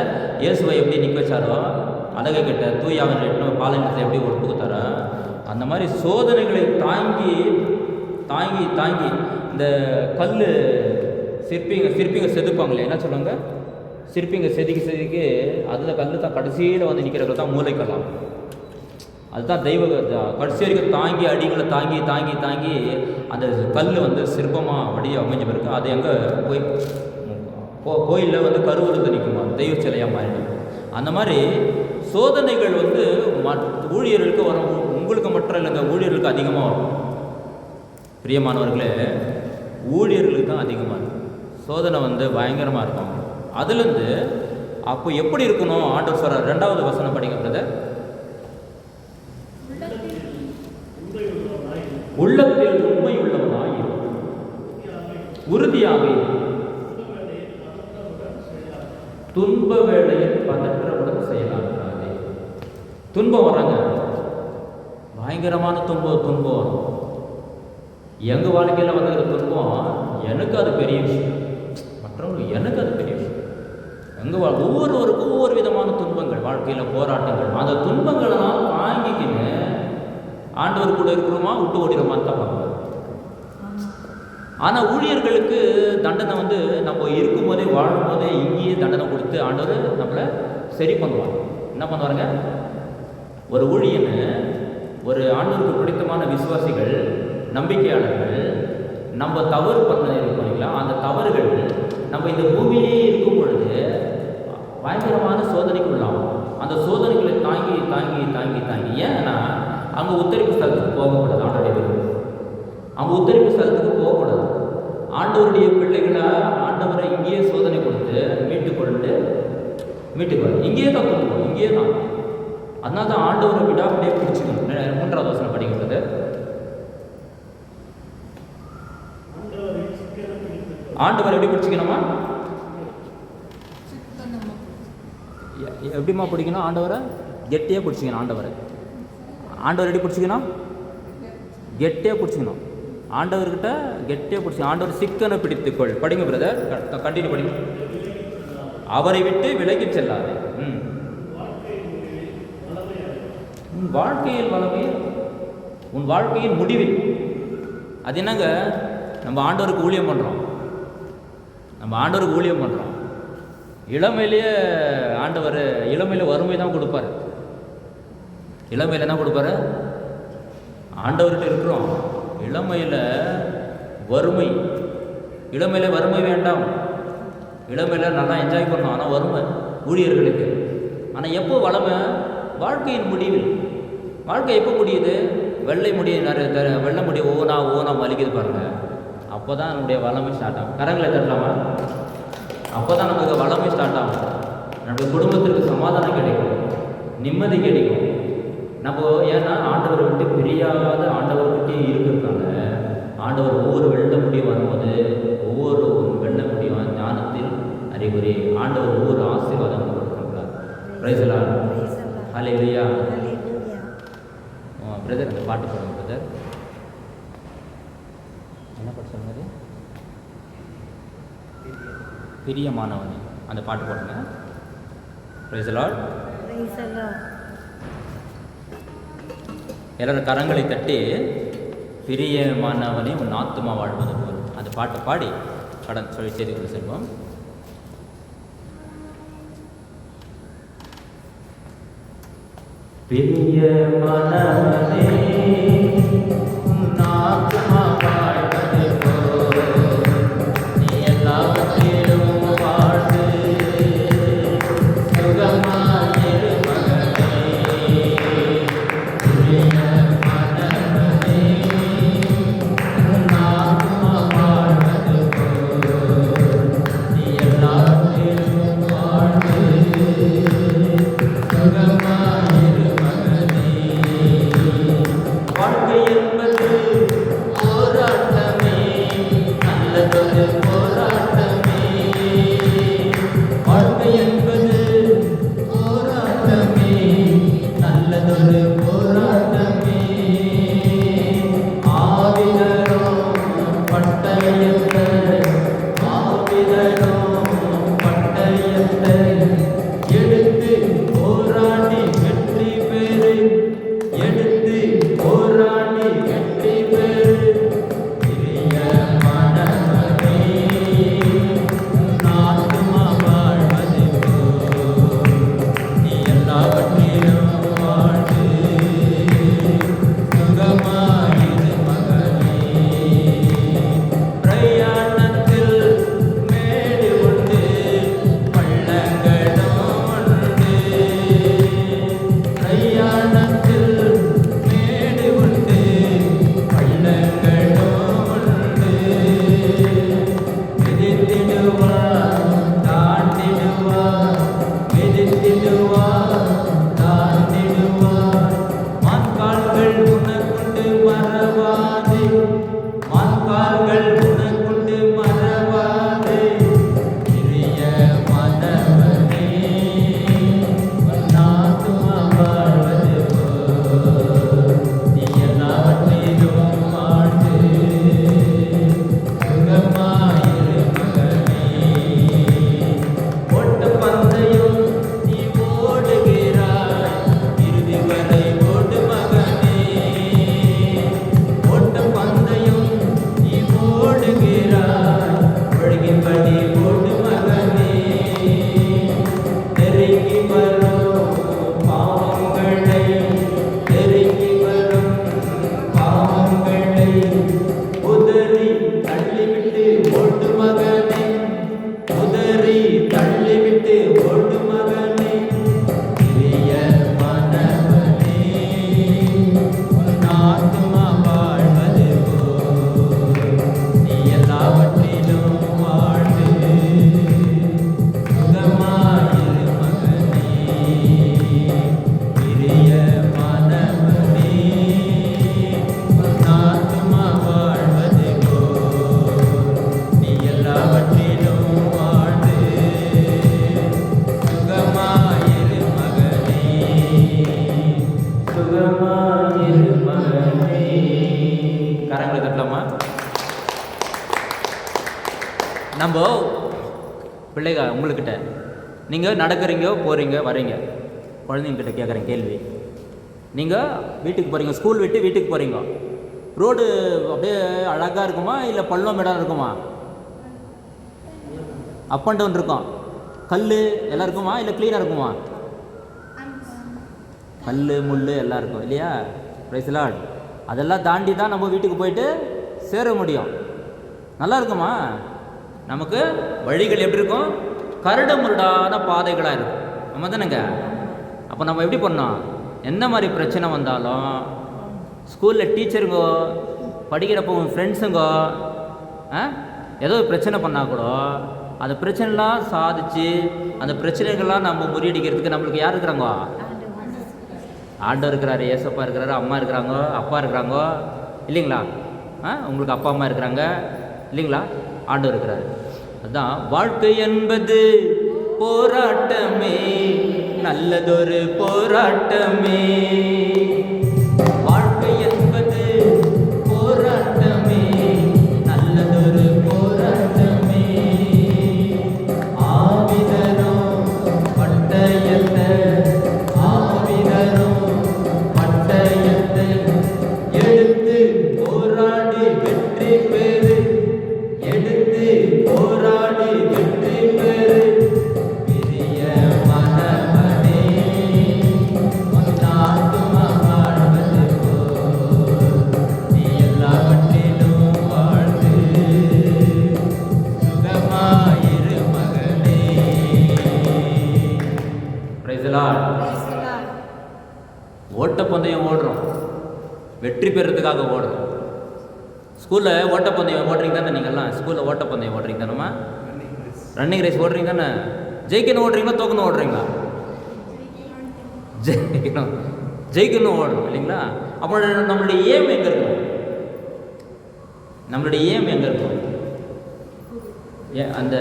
இயேசுவை எப்படி நிற்க வச்சாரோ, அழகை கிட்ட தூயாவின் எட்டு பாலனத்தை எப்படி ஒப்புக்குத்தாரோ, அந்த மாதிரி சோதனைகளை தாங்கி தாங்கி தாங்கி இந்த கல் சிற்பிங்க செதுப்பாங்களே, என்ன சொல்லுவாங்க, சிற்பிங்க செதுக்கி அதில் கல் தான் கடைசியில் வந்து நிற்கிறவங்க தான் மூளைக்கலாம். அதுதான் தெய்வ கடைசி வரைக்கும் தாங்கி அடிகளை தாங்கி தாங்கி தாங்கி அந்த கல் வந்து சிற்பமாக வடியாக அமைஞ்ச பிறகு அது எங்கே போய் கோயிலில் வந்து கருவறுத்து நிற்குமா, தெய்வ சிலையாக மாறிடும். அந்த மாதிரி சோதனைகள் வந்து ஊழியர்களுக்கு வரும். உங்களுக்கு மட்டும் இல்லைங்க, ஊழியர்களுக்கு அதிகமாக வரும். பிரியமானவர்களே, ஊழியர்களுக்கு தான் அதிகமாக இருக்கும் சோதனை, வந்து பயங்கரமாக இருக்கும். அதுலேருந்து அப்போ எப்படி இருக்கணும் ஆண்டவர் சொல்கிறார். 2வது வசனம் படிங்க பிரதர். உள்ளத்தில் உண்மை உள்ளவனாய் உறுதியாக துன்ப வேளையில் பதற்றவுடன் செயலாற்றாதே. துன்பம் வராங்க, பயங்கரமான துன்பம் வரும். எங்கள் வாழ்க்கையில் வந்துக்கிற துன்பம் எனக்கு அது பெரிய விஷயம், மற்றவங்களுக்கு எனக்கு அது பெரிய விஷயம். எங்கள் ஒவ்வொருவருக்கும் ஒவ்வொரு விதமான துன்பங்கள், வாழ்க்கையில் போராட்டங்கள். அந்த துன்பங்களெல்லாம் தாங்கிக்கின்னு ஆண்டவர் கூட இருக்கிறோமா விட்டு ஓடிடுமான்னு தான் பார்க்குறோம். ஆனால் ஊழியர்களுக்கு தண்டனை வந்து நம்ம இருக்கும்போதே வாழும்போதே இங்கேயே தண்டனை கொடுத்து ஆண்டவர் நம்மளை சரி பண்ணுவாங்க. என்ன பண்ணுவாருங்க? ஒரு ஊழியன்னு, ஒரு ஆண்டவருக்கு பிடித்தமான விசுவாசிகள், நம்பிக்கையாளர்கள், நம்ம தவறு பண்ண இருக்கோம் இல்லைங்களா, அந்த தவறுகள் நம்ம இந்த பூமியிலேயே இருக்கும் பொழுது பயங்கரமான சோதனைக்கு உள்ளாகும். அந்த சோதனைகளை தாங்கி தாங்கி தாங்கி தாங்கி, ஏன்னா அங்கே உத்தரிப்பு ஸ்தலத்துக்கு போகக்கூடாது. ஆண்டோடைய விருப்பம் அவங்க உத்தரிப்பு ஸ்தலத்துக்கு போகக்கூடாது. ஆண்டவருடைய பிள்ளைகளை ஆண்டவரை இங்கேயே சோதனை கொடுத்து மீட்டுக்குவார். இங்கேயே தான் கொடுக்கணும், இங்கேயே தான். அதனால தான் ஆண்டவரை விடாமலே பிடிச்சிக்கணும். 3வது வசனம் படிக்கிறது. ஆண்டவரை எப்படி பிடிச்சிக்கணுமா? எப்படிமா பிடிக்கணும்? ஆண்டவரை கெட்டியாக பிடிச்சிக்கணும். ஆண்டவர் எப்படி பிடிச்சிக்கணும்? கெட்டியாக பிடிச்சிக்கணும். ஆண்டவர்கிட்ட கெட்டியாக பிடிச்சி ஆண்டவர் சிக்கனை பிடித்துக்கொள். படிங்க பிரதர், கண்டினியூ படிங்க. அவரை விட்டு விலகி செல்லாது. உன் வாழ்க்கையில் வளமையில், உன் வாழ்க்கையின் முடிவில். அது என்னங்க? நம்ம ஆண்டவருக்கு ஊழியம் பண்ணுறோம். இளமையிலேயே ஆண்டவர் இளமையில் வறுமை தான் கொடுப்பார். இளமையில் என்ன கொடுப்பாரு? ஆண்டவர்கிட்ட இருக்கிறோம். இளமையில் வறுமை வேண்டாம். இளமையில் நல்லா என்ஜாய் பண்ணோம். ஆனால் வறுமை ஊழியர்களுக்கு. ஆனால் எப்போ வளமை? வாழ்க்கையின் முடிவில். வாழ்க்கை எப்போ முடியுது? வெள்ளை முடி ஓனா மலிக்குது பாருங்க. அப்போ தான் நம்முடைய வளமை ஸ்டார்ட் ஆகும். கரங்களை தட்டலாமா? அப்போ தான் நமக்கு வளமை ஸ்டார்ட் ஆகும். நம்முடைய குடும்பத்திற்கு சமாதானம் கிடைக்கும், நிம்மதி கிடைக்கும். நம்ம ஏன்னா ஆண்டவரை விட்டு பிரியாத ஆண்டவர்கிட்டே இருக்கிறதுனால ஆண்டவர் ஒவ்வொரு வெள்ள முடியும் வரும்போது ஒவ்வொரு வெள்ள முடியும் ஞானத்தில் அறிகுறி ஆண்டவர் ஒவ்வொரு ஆசீர்வாதம் கொடுக்கின்றார். Price the Lord. Hallelujah. Brother அந்த பாட்டு பாடுங்க பிரதர். என்ன பாட்டு சொன்னது? பிரியமானவனே. அந்த பாட்டு பாடுங்க. Price the Lord. எல்லாரும் கரங்களை தட்டி பிரியமானவனே உன் ஆத்துமா வாழ்வது போல் அந்த பாட்டை பாடி கடன் சொல்லி செய்து கொண்டு செல்வோம். பிரியமானவனே உன் ஆத்துமா வாழ்வது போல் நீ எல்லாவற்றிலும் வாழ்ந்து சுகமாயிரு மகனே. பிரயாணத்தில் மேடு நம்ம பிள்ளைங்க உங்கள்கிட்ட நீங்கள் நடக்கிறீங்க போகிறீங்க வரீங்க, குழந்தைங்கக்கிட்ட கேட்குறேன் கேள்வி. நீங்கள் வீட்டுக்கு போகிறீங்க, ஸ்கூல் விட்டு வீட்டுக்கு போகிறீங்க, ரோடு அப்படியே அழகாக இருக்குமா இல்லை பள்ளம் மேடம் இருக்குமா? அப் அண்ட் டவுன் இருக்கும், கல் எல்லாம் இருக்குமா இல்லை க்ளீனாக இருக்குமா? கல் முள் எல்லாம் இருக்கும் இல்லையா? Praise Lord. அதெல்லாம் தாண்டி தான் நம்ம வீட்டுக்கு போயிட்டு சேர முடியும். நல்லா இருக்குமா? நமக்கு வழிகள் எப்படி இருக்கும்? கரடு முரடான பாதைகளாக இருக்கும். நம்ம தானேங்க. அப்போ நம்ம எப்படி பண்ணோம்? என்ன மாதிரி பிரச்சனை வந்தாலும் ஸ்கூலில் டீச்சருங்கோ படிக்கிறப்போ உங்கள் ஃப்ரெண்ட்ஸுங்கோ ஏதோ பிரச்சனை பண்ணால் கூட அந்த பிரச்சனைலாம் சாதிச்சு அந்த பிரச்சனைகள்லாம் நம்ம முறியடிக்கிறதுக்கு நம்மளுக்கு யார் இருக்கிறாங்கோ? ஆண்டவர் இருக்கிறாரு, ஏசப்பா இருக்கிறாரு, அம்மா இருக்கிறாங்க, அப்பா இருக்கிறாங்க இல்லைங்களா? உங்களுக்கு அப்பா அம்மா இருக்கிறாங்க இல்லைங்களா? ஆண்டவர் இருக்கிறாரு. அதுதான் வாழ்க்கை என்பது போராட்டமே, நல்லதொரு போராட்டமே. வாழ்க்கை என்பது போராட்டமே, நல்லதொரு போராட்டமே. ஆவிதரும் பட்டயத்தை, ஆவிதரும் பட்டயத்தை எடுத்து போராடி வெற்றி பெறு, எடுத்து போராடி வெற்றி பெறு. பெரிய மனமனே உன்னாத்மா வாழ்வது போல் நீ எல்லாவற்றிலும் வாழ்ந்து சுகமாயிரு மகனே. Price the Lord. ஓட்டப்பந்தயம் ஓடுறோம், வெற்றி பெறதுக்காக ஓடுறோம். ஸ்கூலில் ஓட்டப்பந்தயம் ஓடுறீங்க தானே? நீங்கள்லாம் ஸ்கூலில் ஓட்டப்பந்தயம் ஓடுறீங்க தானேம்மா? ரன்னிங் ரேஸ் ஓடுறீங்க தானே? ஜெயிக்கணும் ஓடுறீங்களா தோக்கணும் ஓடுறீங்களா? ஜெயிக்கணும் ஓடுறோம் இல்லைங்களா? அப்போ நம்மளுடைய ஏம் எங்கே இருக்கும்? நம்மளுடைய ஏம் எங்கே இருக்கும்? அந்த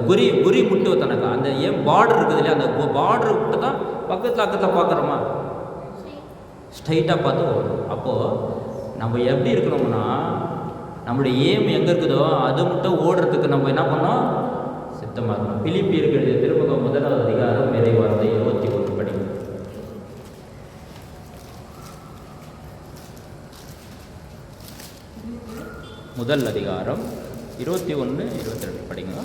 குறி முட்டு தனக்கா அந்த ஏம் பார்டர் இருக்குது இல்லையா? அந்த பார்டர் விட்டு தான் பக்கத்தில் பார்க்குறோமா? ஸ்ட்ரைட்டாக பார்த்து ஓடும். அப்போது நம்ம எப்படி இருக்கணும்னா நம்மளுடைய ஏம் எங்கே இருக்குதோ அது மட்டும் ஓடுறதுக்கு நம்ம என்ன பண்ணோம்? சித்தமாக இருக்கணும். பிலிப்பியருக்கு எழுதிய திருமுகம் 1 அதிகாரம் இறைவார்த்தை 21 படிங்க. முதல் அதிகாரம் 21, 22 படிங்க.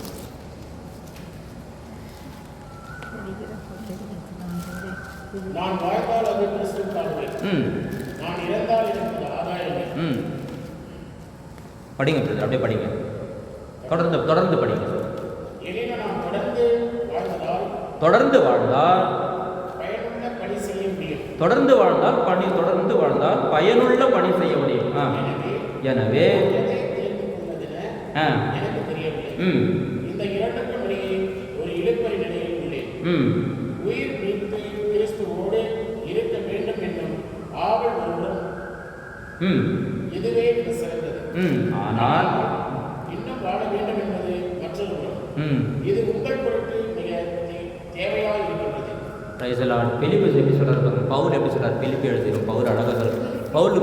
நான் வாழ்ந்தால் அது கிறிஸ்துவுக்காகவே, நான் இறந்தால் எனக்கு ஆதாயமே. படிங்க பிரதர், அப்படியே படிங்க, தொடர்ந்து படிங்க. எனினும் நான் தொடர்ந்து வாழ்ந்தால் பயனுள்ள பணி செய்ய முடியும். தொடர்ந்து வாழ்ந்தால் பயனுள்ள பணி செய்ய முடியும். எனவே எனக்கு தெரியவில்லை. இந்த இரண்டுக்கும் இடையே ஒரு இழுப்பறி நிலையில் உள்ளேன். உயிர் நீத்து கிறிஸ்துவோடு இருக்க வேண்டும் என்னும் ஆவல் ஒருவரும் இதுவே மிக சிறந்தது. ஆனால் இன்னும் வாழ வேண்டும் என்பது மற்றொருவரும். இது உங்கள் பொருட்டு மிக தேவையாக இருக்கின்றது. Price the Lord. பிலிப்பியர் எப்படி சொல்றாரு பாருங்க. பவுல் எப்படி சொல்றாரு? பிலிப்பியர் எழுதிரும் பவுல் அழகாக சொல்றாரு. பவுல்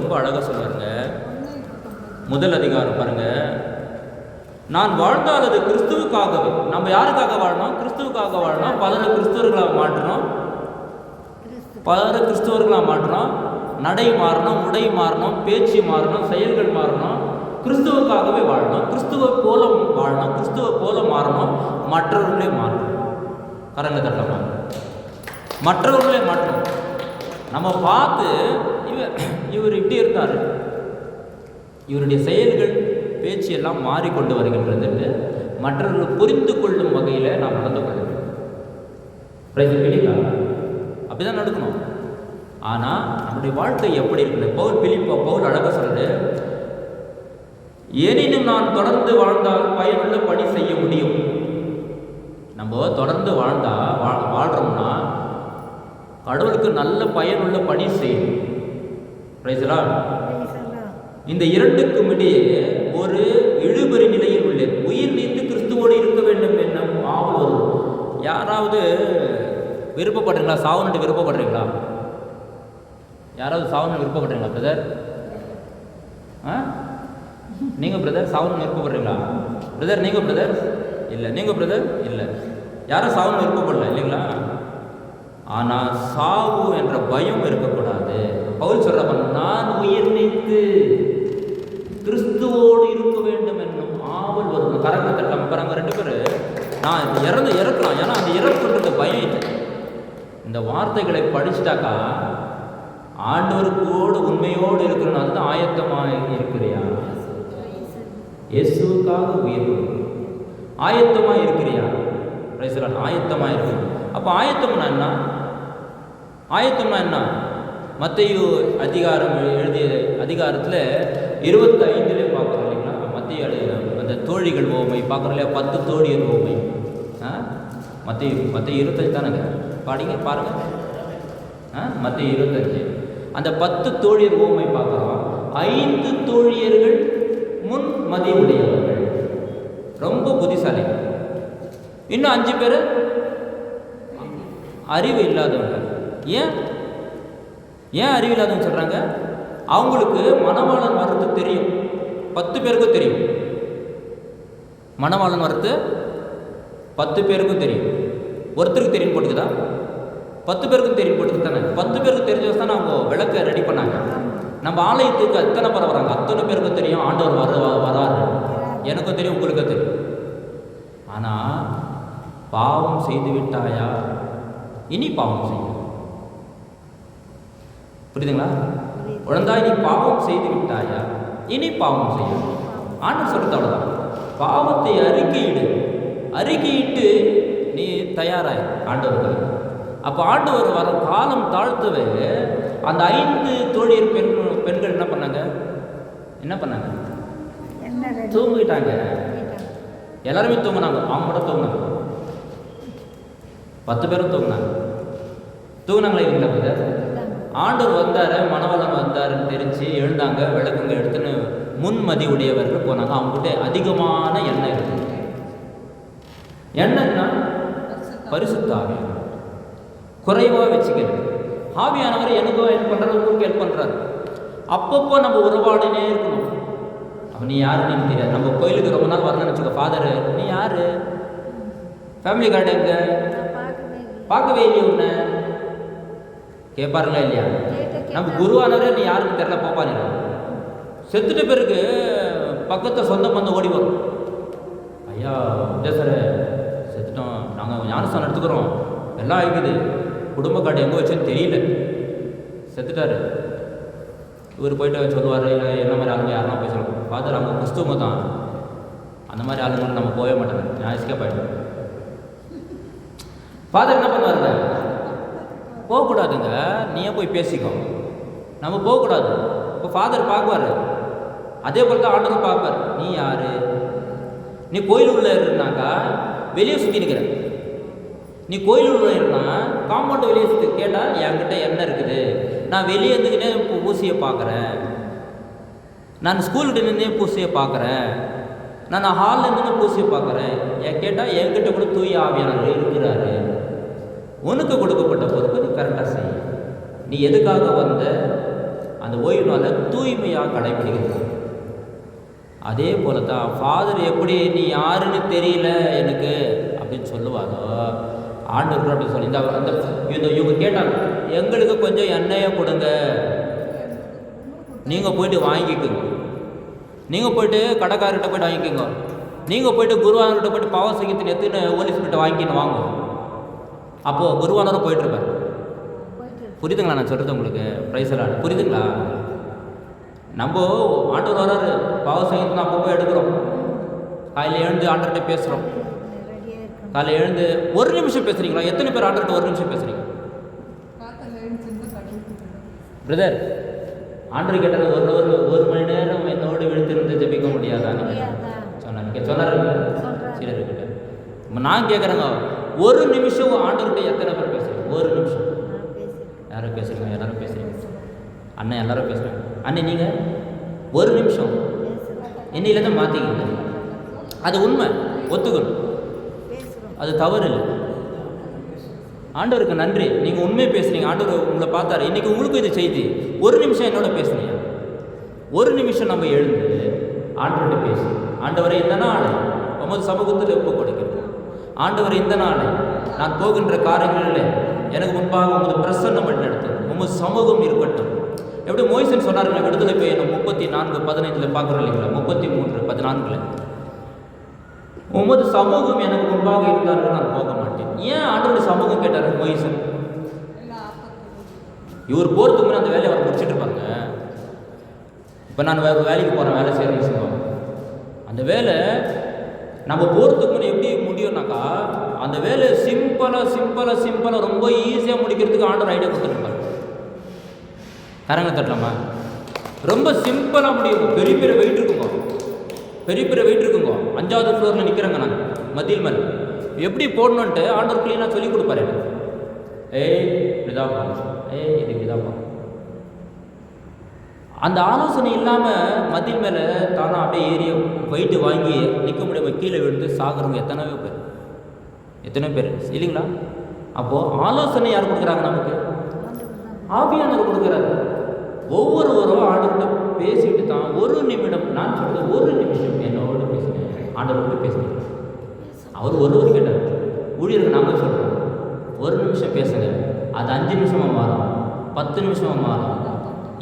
ரொம்ப அழகாக சொல்றாருங்க. முதல் அதிகாரம் பாருங்க. நான் வாழ்ந்தால் அது கிறிஸ்துவுக்காகவே. நம்ம யாருக்காக வாழணும்? கிறிஸ்துவுக்காக வாழணும். பலரை கிறிஸ்துவர்களாக மாற்றணும். நடை மாறணும், உடை மாறணும், பேச்சு மாறணும், செயல்கள் மாறணும். கிறிஸ்துவுக்காகவே வாழணும். கிறிஸ்துவை போல வாழணும். கிறிஸ்துவை போல மாறணும். மற்றவர்களே மாறணும். கரங்க தட்டமா மற்றவர்களே மாற்றணும். நம்ம பார்த்து இவர் இப்படி இருந்தார், இவருடைய செயல்கள் பேச்சு எல்லாம் மாறிக்கொண்டு வருகின்றது. மற்றவர்கள் புரிந்து கொள்ளும் வகையில் நாம் நடந்து கொள்ள வேண்டும். அப்படிதான் நடக்கணும். ஆனால் நம்முடைய வாழ்க்கை எப்படி இருக்குது? பவுல் அழகாக சொல்றது, எனினும் நான் தொடர்ந்து வாழ்ந்தால் பயனுள்ள பணி செய்ய முடியும். நம்ம தொடர்ந்து வாழ்றோம்னா கடவுளுக்கு நல்ல பயனுள்ள பணி செய்யணும். Price the Lord. இந்த இரண்டுக்கும் இடையே ஒரு இழுபறி நிலையில் உள்ளது. உயிர் நீத்து கிறிஸ்துவோடு இருக்க வேண்டும் என்னும் ஆவல் வரும். யாராவது விருப்பப்படுறீங்களா? சாவனுட்டு விருப்பப்படுறீங்களா? யாராவது சாவனு விருப்பப்படுறீங்களா பிரதர்? நீங்கள் பிரதர் சாவனு விருப்பப்படுறீங்களா? பிரதர் நீங்கள் பிரதர் இல்லை, நீங்கள் பிரதர் இல்லை, யாரும் சாவுன்னு விருப்பப்படல இல்லைங்களா? ஆனால் சாவு என்ற பயம் இருக்கக்கூடாது. பவுல் சொல்றப்ப நான் உயிர் நீத்து கிறிஸ்துவோடு இருக்க வேண்டும் என்னும் ஆவல் வரும். கரங்க தட்டாம பாருங்க, 2 பேர் நான் இறக்கலாம், ஏன்னா அந்த இறப்புன்றது பயம் இல்லை. இந்த வார்த்தைகளை படிச்சுட்டாக்கா ஆண்டவருக்கோடு உண்மையோடு இருக்கிறோம். அதுதான் ஆயத்தமாக இருக்கிறியா, இயேசுவுக்காக உயிர் ஆயத்தமாக இருக்கிறியா? ஆயத்தமாக இருக்கு. அப்போ ஆயத்தம்னா என்ன? ஆயத்தம்னா என்ன? மத்தேயு அதிகாரம் எழுதிய அதிகாரத்தில் 25 பார்க்குறோம் இல்லைங்களா? மத்தேயு அந்த தோழிகள் ஓமை பார்க்குறோம் இல்லையா? 10 தோழியர் ஓமை. மத்தேயு 25 தானேங்க, பாருங்க. மத்தேயு 25 அந்த 10 தோழியர் ஓமை பார்க்குறோம். 5 தோழியர்கள் முன் மதியுடையவர்கள், ரொம்ப புத்திசாலி. இன்னும் 5 பேர் அறிவு இல்லாதவங்க. ஏன் அறிவு இல்லாதவங்க சொல்கிறாங்க? அவங்களுக்கு மணவாளன் வர்றது தெரியும். 10 பேருக்கும் தெரியும் மணவாளன் வர்றது. 10 பேருக்கும் தெரியும். ஒருத்தருக்கு தெரியும் போட்டுக்குதா? 10 பேருக்கும் தெரியும் போட்டுக்கு தானே. 10 பேருக்கு தெரிஞ்ச வச்சு தான் அவங்க விளக்கை ரெடி பண்ணாங்க. நம்ம ஆலயத்துக்கு அத்தனை பேர் வராங்க, அத்தனை பேருக்கும் தெரியும் ஆண்டவர் வராரு. எனக்கும் தெரியும், உங்களுக்கும் தெரியும். ஆனால் பாவம் செய்து விட்டாயா, இனி பாவம் செய்யும். புரியுதுங்களா? குழந்தாய், நீ பாவம் செய்து விட்டாயா, இனி பாவம் செய்யும். ஆண்டவர் சொல்றது அவ்வளோதான். பாவத்தை அறிக்கையிட்டு நீ தயாராய் ஆண்டவர்கள். அப்போ ஆண்டவர் வர காலம் தாழ்த்தவே அந்த 5 தோழியர் பெண்கள் என்ன பண்ணாங்க? தூங்கிட்டாங்க. எல்லாருமே தூங்கினாங்க. அவங்க மட்டும் தூங்கினாங்க. 10 பேரும் தூங்கினாங்களே இல்லைங்களா பிரதர்? ஆண்டவர் வந்தார், மணவாளன் வந்தாருன்னு தெரிஞ்சு எழுந்தாங்க, விளக்குங்க எடுத்துன்னு முன்மதி உடையவர்கள் போனாங்க. அவங்ககிட்ட அதிகமான எண்ணெய் இருக்குது. எண்ணெய்னா பரிசுத்த ஆவியானவர். குறைவாக வச்சுக்கிறது. ஆவியானவர் எனக்கும் ஹெல்ப் பண்ணுறாரு, உங்களுக்கு ஹெல்ப் பண்ணுறாரு. அப்பப்போ நம்ம உறவாடினே இருக்கணும். அப்போ நீ யாருன்னு தெரியாது. நம்ம கோயிலுக்கு ரொம்ப நாள் வரணும்னு வச்சுக்கோ. ஃபாதர் நீ யாரு? ஃபேமிலி கார்டு எங்க? பார்க்கவே இல்லையா? ஒன்று கேட்பாருங்களா இல்லையா? நம்ம குருவானவரே நீ யாருன்னு தெரியல போப்பாரு. செத்துட்ட பிறகு பக்கத்தில் சொந்த பந்தம் ஓடி வரும். ஐயா சார் செத்துட்டோம், நாங்கள் ஞானஸ்தானம் எடுத்துக்கிறோம், எல்லாம் ஆகிக்குது, குடும்ப கார்டு எங்கே வச்சுன்னு தெரியல, செத்துட்டாரு. இவர் போயிட்டு சொல்லுவார், இல்லை என்ன மாதிரி ஆளுங்க யாரெல்லாம் போய் சொல்லுவோம். ஃபாதர் அவங்க கிறிஸ்துவங்க தான், அந்த மாதிரி ஆளுங்க நம்ம போகவே மாட்டாங்க, நான் எஸ்கேப் ஆகிட்டேன். ஃபாதர் என்ன பண்ணுவாருங்க? போகக்கூடாதுங்க, நீயே போய் பேசிக்கோ, நம்ம போகக்கூடாது. இப்போ ஃபாதர் பார்க்குவார். அதே போல் தான் ஆண்டவரும் பார்ப்பார். நீ யார்? நீ கோயில் உள்ள இருந்தாக்கா வெளியே சுற்றி நிற்கிற. நீ கோயில் உள்ள இருந்தா காம்பவுண்டு வெளியே சுற்றி கேட்டால் என்கிட்ட என்ன இருக்குது, நான் வெளியே இருந்துக்கிட்டே பூசியை பார்க்குறேன், நான் ஸ்கூல்கிட்ட நின்றே பூசியை பார்க்குறேன், நான் ஹாலில் இருந்து பூசியை பார்க்குறேன். கேட்டால் என்கிட்ட கூட தூய ஆவியானவர் இருக்கிறாரு. உனக்கு கொடுக்கப்பட்ட பொறுப்பு நீ கரெக்டாக செய்ய. நீ எதுக்காக வந்த அந்த ஓய்வு நாளை தூய்மையாக கடைபிடிக்கிறது. அதே போல தான் ஃபாதர் எப்படி நீ யாருன்னு தெரியல எனக்கு அப்படின்னு சொல்லுவாரோ, ஆண்டவர் அப்படி சொல்லி இந்த இவங்க கேட்டாங்க, எங்களுக்கு கொஞ்சம் எண்ணெயை கொடுங்க, நீங்கள் போயிட்டு வாங்கிக்கோங்க, நீங்கள் போயிட்டு கடைக்காரர்கிட்ட போய்ட்டு வாங்கிக்கோங்க, நீங்கள் போயிட்டு குருவானவர்கிட்ட போய்ட்டு பாவ சங்கத்தின் எத்தனை ஓலிஸ்கிட்ட வாங்கிக்கின்னு வாங்க. அப்போது குருவானவரும் போயிட்டுருப்பார். புரியுதுங்களா நான் சொல்கிறது உங்களுக்கு? பிரைஸெல்லாம் புரியுதுங்களா? நம்ம ஆண்டவர் வராரு, பாவ சங்கத்தை அப்பப்போ எடுக்கிறோம். காலையில் எழுந்து ஆண்டர்கிட்ட பேசுகிறோம். காலையில் எழுந்து 1 நிமிஷம் பேசுகிறீங்களா? எத்தனை பேர் ஆண்டர்கிட்ட 1 நிமிஷம் பேசுகிறீங்க? பிரதர், ஆண்டர் கேட்டால் ஒரு மணி நேரம் என்னோடு விழுத்திருந்து ஜெபிக்க முடியாதா? சொன்னார் சிலர்கிட்ட. நான் கேட்குறேங்க, 1 நிமிஷம் ஆண்டவர்கிட்ட எத்தனை பேர் பேசுகிறீங்க? 1 நிமிஷம். யாரும் பேசுகிறீங்க? எல்லாரும் பேசுகிறீங்க. அண்ணன் எல்லாரும் பேசுகிறேன். அண்ணன் நீங்கள் 1 நிமிஷம் இன்னிலேருந்து மாற்றிக்கிங்க. அது உண்மை, ஒத்துக்கணும், அது தவறு இல்லை. ஆண்டவருக்கு நன்றி, நீங்கள் உண்மையை பேசுகிறீங்க. ஆண்டவர் உங்களை பார்த்தாரு. இன்றைக்கி உங்களுக்கு இது செய்தி. 1 நிமிஷம் என்னோட பேசுனீங்க. 1 நிமிஷம் நம்ம எழுந்து ஆண்டவர்கிட்ட பேசி, ஆண்டவரே இந்த நாள் உமது சமூகத்தில் ஒப்புக் கொடுக்கிறேன். ஆண்டவர், இந்த நாளை நான் போகின்ற காரியங்களில் எனக்கு முன்பாக உமது பிரசன்னம் நடத்தும், உமது சமூகம் இருக்கட்டும். எப்படி மோய்சன் சொன்னார்கள் விடுதலை பயணம் 34:15 பார்க்குறோம் இல்லைங்களா, 33:14 உமது சமூகம் எனக்கு முன்பாக இருந்தார்கள், நான் போக மாட்டேன். ஏன் ஆண்டவருடைய சமூகம் கேட்டார் மோய்சன்? இவர் போகிறதுக்கு முன்னாடி அந்த வேலையை அவர் முடிச்சுட்டு இருப்பாங்க. இப்போ நான் வேறு வேலைக்கு போகிறேன், வேலை செய்கிறேன்னு சொல்லுவாங்க. அந்த வேலை நம்ம போகிறதுக்கு முன்னாடி எப்படி முடியும்னாக்கா, அந்த வேலையை சிம்பிளாக ரொம்ப ஈஸியாக முடிக்கிறதுக்கு ஆண்டவர் ஐடியா கொடுத்துருப்பாரு. கரங்க தட்டலாமா? ரொம்ப சிம்பிளாக முடியும். பெரிய வெயிட் இருக்குங்க, பெரிய வெயிட் இருக்குங்க. 5வது ஃப்ளோரில் நிற்கிறேங்க நான் மத்தியில் மேலே. எப்படி போடணுன்ட்டு ஆண்டவர் கிளீனாக சொல்லி கொடுப்பாரு. இப்படிதான் போகணும், இது இப்படிதான் போகணும். அந்த ஆலோசனை இல்லாமல் மத்தியில் மேலே தானே அப்படியே ஏறி வெயிட்டு வாங்கி நிற்க முடியாமல் கீழே விழுந்து சாகுறவங்க எத்தனை பேர் இல்லைங்களா? அப்போது ஆலோசனை யார் கொடுக்குறாங்க? நமக்கு ஆவியானவர் கொடுக்குறாரு. ஒவ்வொருவரும் ஆண்டவர்கிட்ட பேசிட்டு தான் ஒரு நிமிடம், நான் சொல்கிறது ஒரு நிமிஷம் என்னோட பேசுகிறேன், ஆண்டவர்கிட்ட பேசுகிறேன். அவர் ஒருவர் கேட்டார், ஊழியர்கள் நாங்கள் சொல்கிறோம், ஒரு நிமிஷம் பேசுங்க. அது 5 நிமிஷமாக மாறும், 10 நிமிஷமாக மாறும்,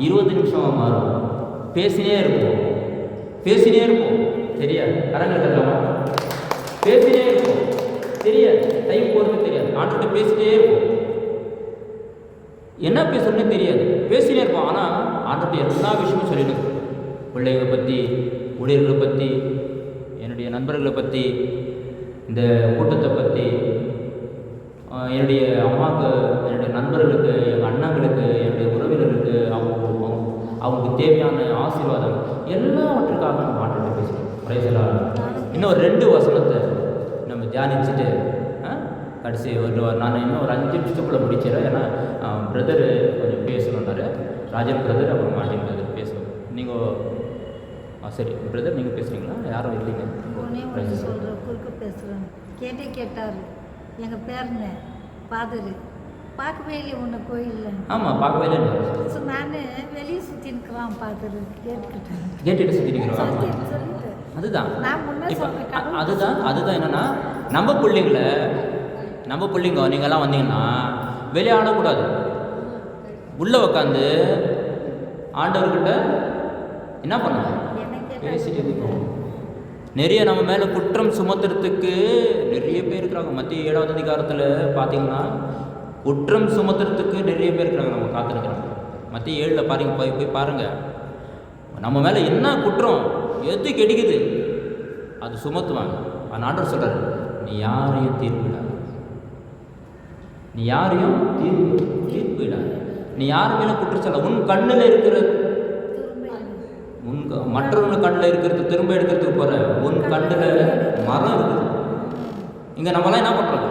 20 நிமிஷமாக மாறும். பேசினே இருப்போம் தெரியாது. கரங்கள் தட்டலாமா? பேசினே இருப்போம் தெரியாது, டைம் போகிறது தெரியாது. ஆண்டவர்கிட்ட பேசிட்டே இருப்போம், என்ன பேசணும்னே தெரியாது, பேசினே இருப்போம். ஆனால் ஆண்டவர்கிட்ட எல்லா விஷயமும் சொல்லிடும். பிள்ளைகளை பற்றி, ஊழியர்களை பற்றி, என்னுடைய நண்பர்களை பற்றி, இந்த கூட்டத்தை பற்றி, என்னுடைய அம்மாவுக்கு, என்னுடைய நண்பர்களுக்கு, எங்கள் அண்ணங்களுக்கு, என்னுடைய உறவினர்களுக்கு, அவங்களுக்கு தேவையான ஆசீர்வாதம் எல்லாவற்றுக்காக நம்ம ஆண்டவர்கிட்ட பேசுகிறோம். பிரைஸ்லாம். இன்னும் 2 வசனத்தை நம்ம தியானிச்சுட்டு கடைசி நான் இன்னும் ஒரு 5 நிமிஷத்துக்குள்ளே முடிச்சிடறேன். ஏன்னா பிரதர் கொஞ்சம் பேசணுன்னாரு, ராஜன் பிரதர், அப்புறம் மார்ட்டின் பிரதர் பேசணும். நீங்கள் சரி பிரதர், நீங்கள் பேசுகிறீங்களா? யாரும் இல்லைங்க, சொல்கிறேன், குறுக்க பேசுகிறேன். கேட்டார் எங்கள் பேருன்னு ஃபாதரு, பார்க்கவே இல்லை உன்னை கோயிலில். ஆமாம், பார்க்கவே இல்லை. ஸோ நான் வெளியே சுற்றி நிற்கலாம் ஃபாதரு, கேட்டுட்டு சுற்றி நிற்கிறோம். சொல்லிட்டு அதுதான் நான் முன்னே சொல்கிறேன். அதுதான் என்னென்னா, நம்ம பிள்ளைங்க நீங்கள்லாம் வந்தீங்கன்னா வெளியே ஆடக்கூடாது, உள்ளே உட்காந்து ஆண்டவர்கிட்ட என்ன பண்ணணும், பேசிட்டு இருக்கோம். நிறைய நம்ம மேலே குற்றம் சுமத்துறதுக்கு நிறைய பேர் இருக்கிறாங்க. மத்திய 7வது அதிகாரத்தில் பார்த்தீங்கன்னா குற்றம் சுமத்துறதுக்கு நிறைய பேர் இருக்கிறாங்க, நம்ம காத்திருக்கிறாங்க. மத்திய 7ல் பாருங்க, போய் பாருங்கள். நம்ம மேலே என்ன குற்றம் எது கெடுக்குது அது சுமத்துவாங்க. அந்த ஆண்டவர் சொல்கிறார், நீ யாரையும் தீர்ப்பிடாது, நீ யார் மேலே குற்றம் சொல்ல. உன் கண்ணில் இருக்கிறது, மற்றவங்க கண்ணில் இருக்கிறது திரும்ப எடுக்கிறதுக்கு போகிற, உன் கண்ணில் மரம் இருக்குது. இங்கே நம்மளாம் என்ன பண்ணுறோம்?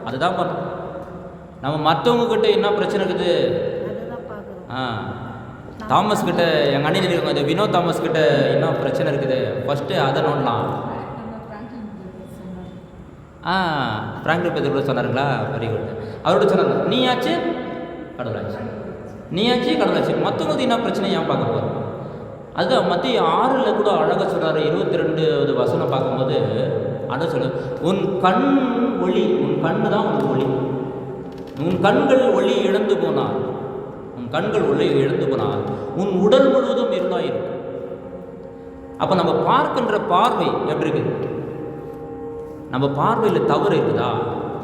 அதுதான் பண்ணுறோம். நம்ம மற்றவங்கக்கிட்ட என்ன பிரச்சனை இருக்குது, தாமஸ் கிட்ட, எங்கள் அண்ணன் இருக்காங்க, இந்த வினோத் தாமஸ் கிட்ட என்ன பிரச்சனை இருக்குது, ஃபஸ்ட்டு அதை நோண்டலாம். பிராங்க்லின் பேதர் கூட சொன்னாருங்களா? Very good. அவரோட சொன்னார், நீயாச்சு கடவுளாச்சு, மற்றவங்களுக்கு என்ன பிரச்சனை ஏன் பார்க்க போகிறோம்? அதுதான் மத்திய 6ல் கூட அழகாக சொல்கிறார். 22வது வசனம் பார்க்கும்போது அதை சொல்லு, உன் கண் ஒளி, உன் கண்ணு தான் உனக்கு ஒளி. உன் கண்கள் ஒளி இழந்து போனால் உன் உடல் முழுவதும் இருந்தால் இருக்கும். அப்போ நம்ம பார்க்கின்ற பார்வை எப்படி இருக்குது? நம்ம பார்வையில் தவறு இருக்குதா?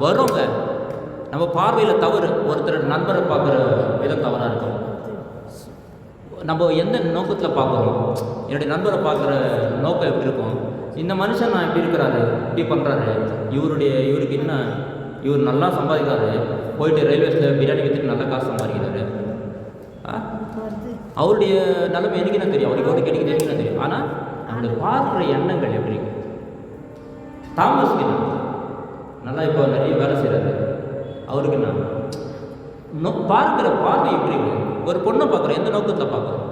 வருங்க, நம்ம பார்வையில் தவறு. ஒருத்தர் நண்பரை பார்க்குற விதம் தவறாக இருக்கும். நம்ம எந்த நோக்கத்தில் பார்க்குறோம்? என்னுடைய நண்பரை பார்க்குற நோக்கம் எப்படி இருக்கும்? இந்த மனுஷன் நான் இப்படி இருக்கிறாரு, இப்படி பண்ணுறாரு, இவருக்கு என்ன, இவர் நல்லா சம்பாதிக்கிறாரு, போயிட்டு ரயில்வே ஸ்டேஷன் பிரியாணி விற்றுட்டு நல்லா காசு சம்பாதிக்கிறாரு. அவருடைய நிலைமை எனக்கு என்ன தெரியும், அவருக்கு எவ்வளோ கிடைக்குது எனக்கு என்ன தெரியும். ஆனால் நம்மளுடைய பார்க்குற எண்ணங்கள் எப்படி இருக்கு? தாமஸ் நல்லா இப்போ நிறைய வேலை செய்கிறாரு, அவருக்கு நான் பார்க்குற பார்வை எப்படி இருக்கு? ஒரு பொண்ணை பார்க்குறோம், எந்த நோக்கத்தில் பார்க்குறோம்?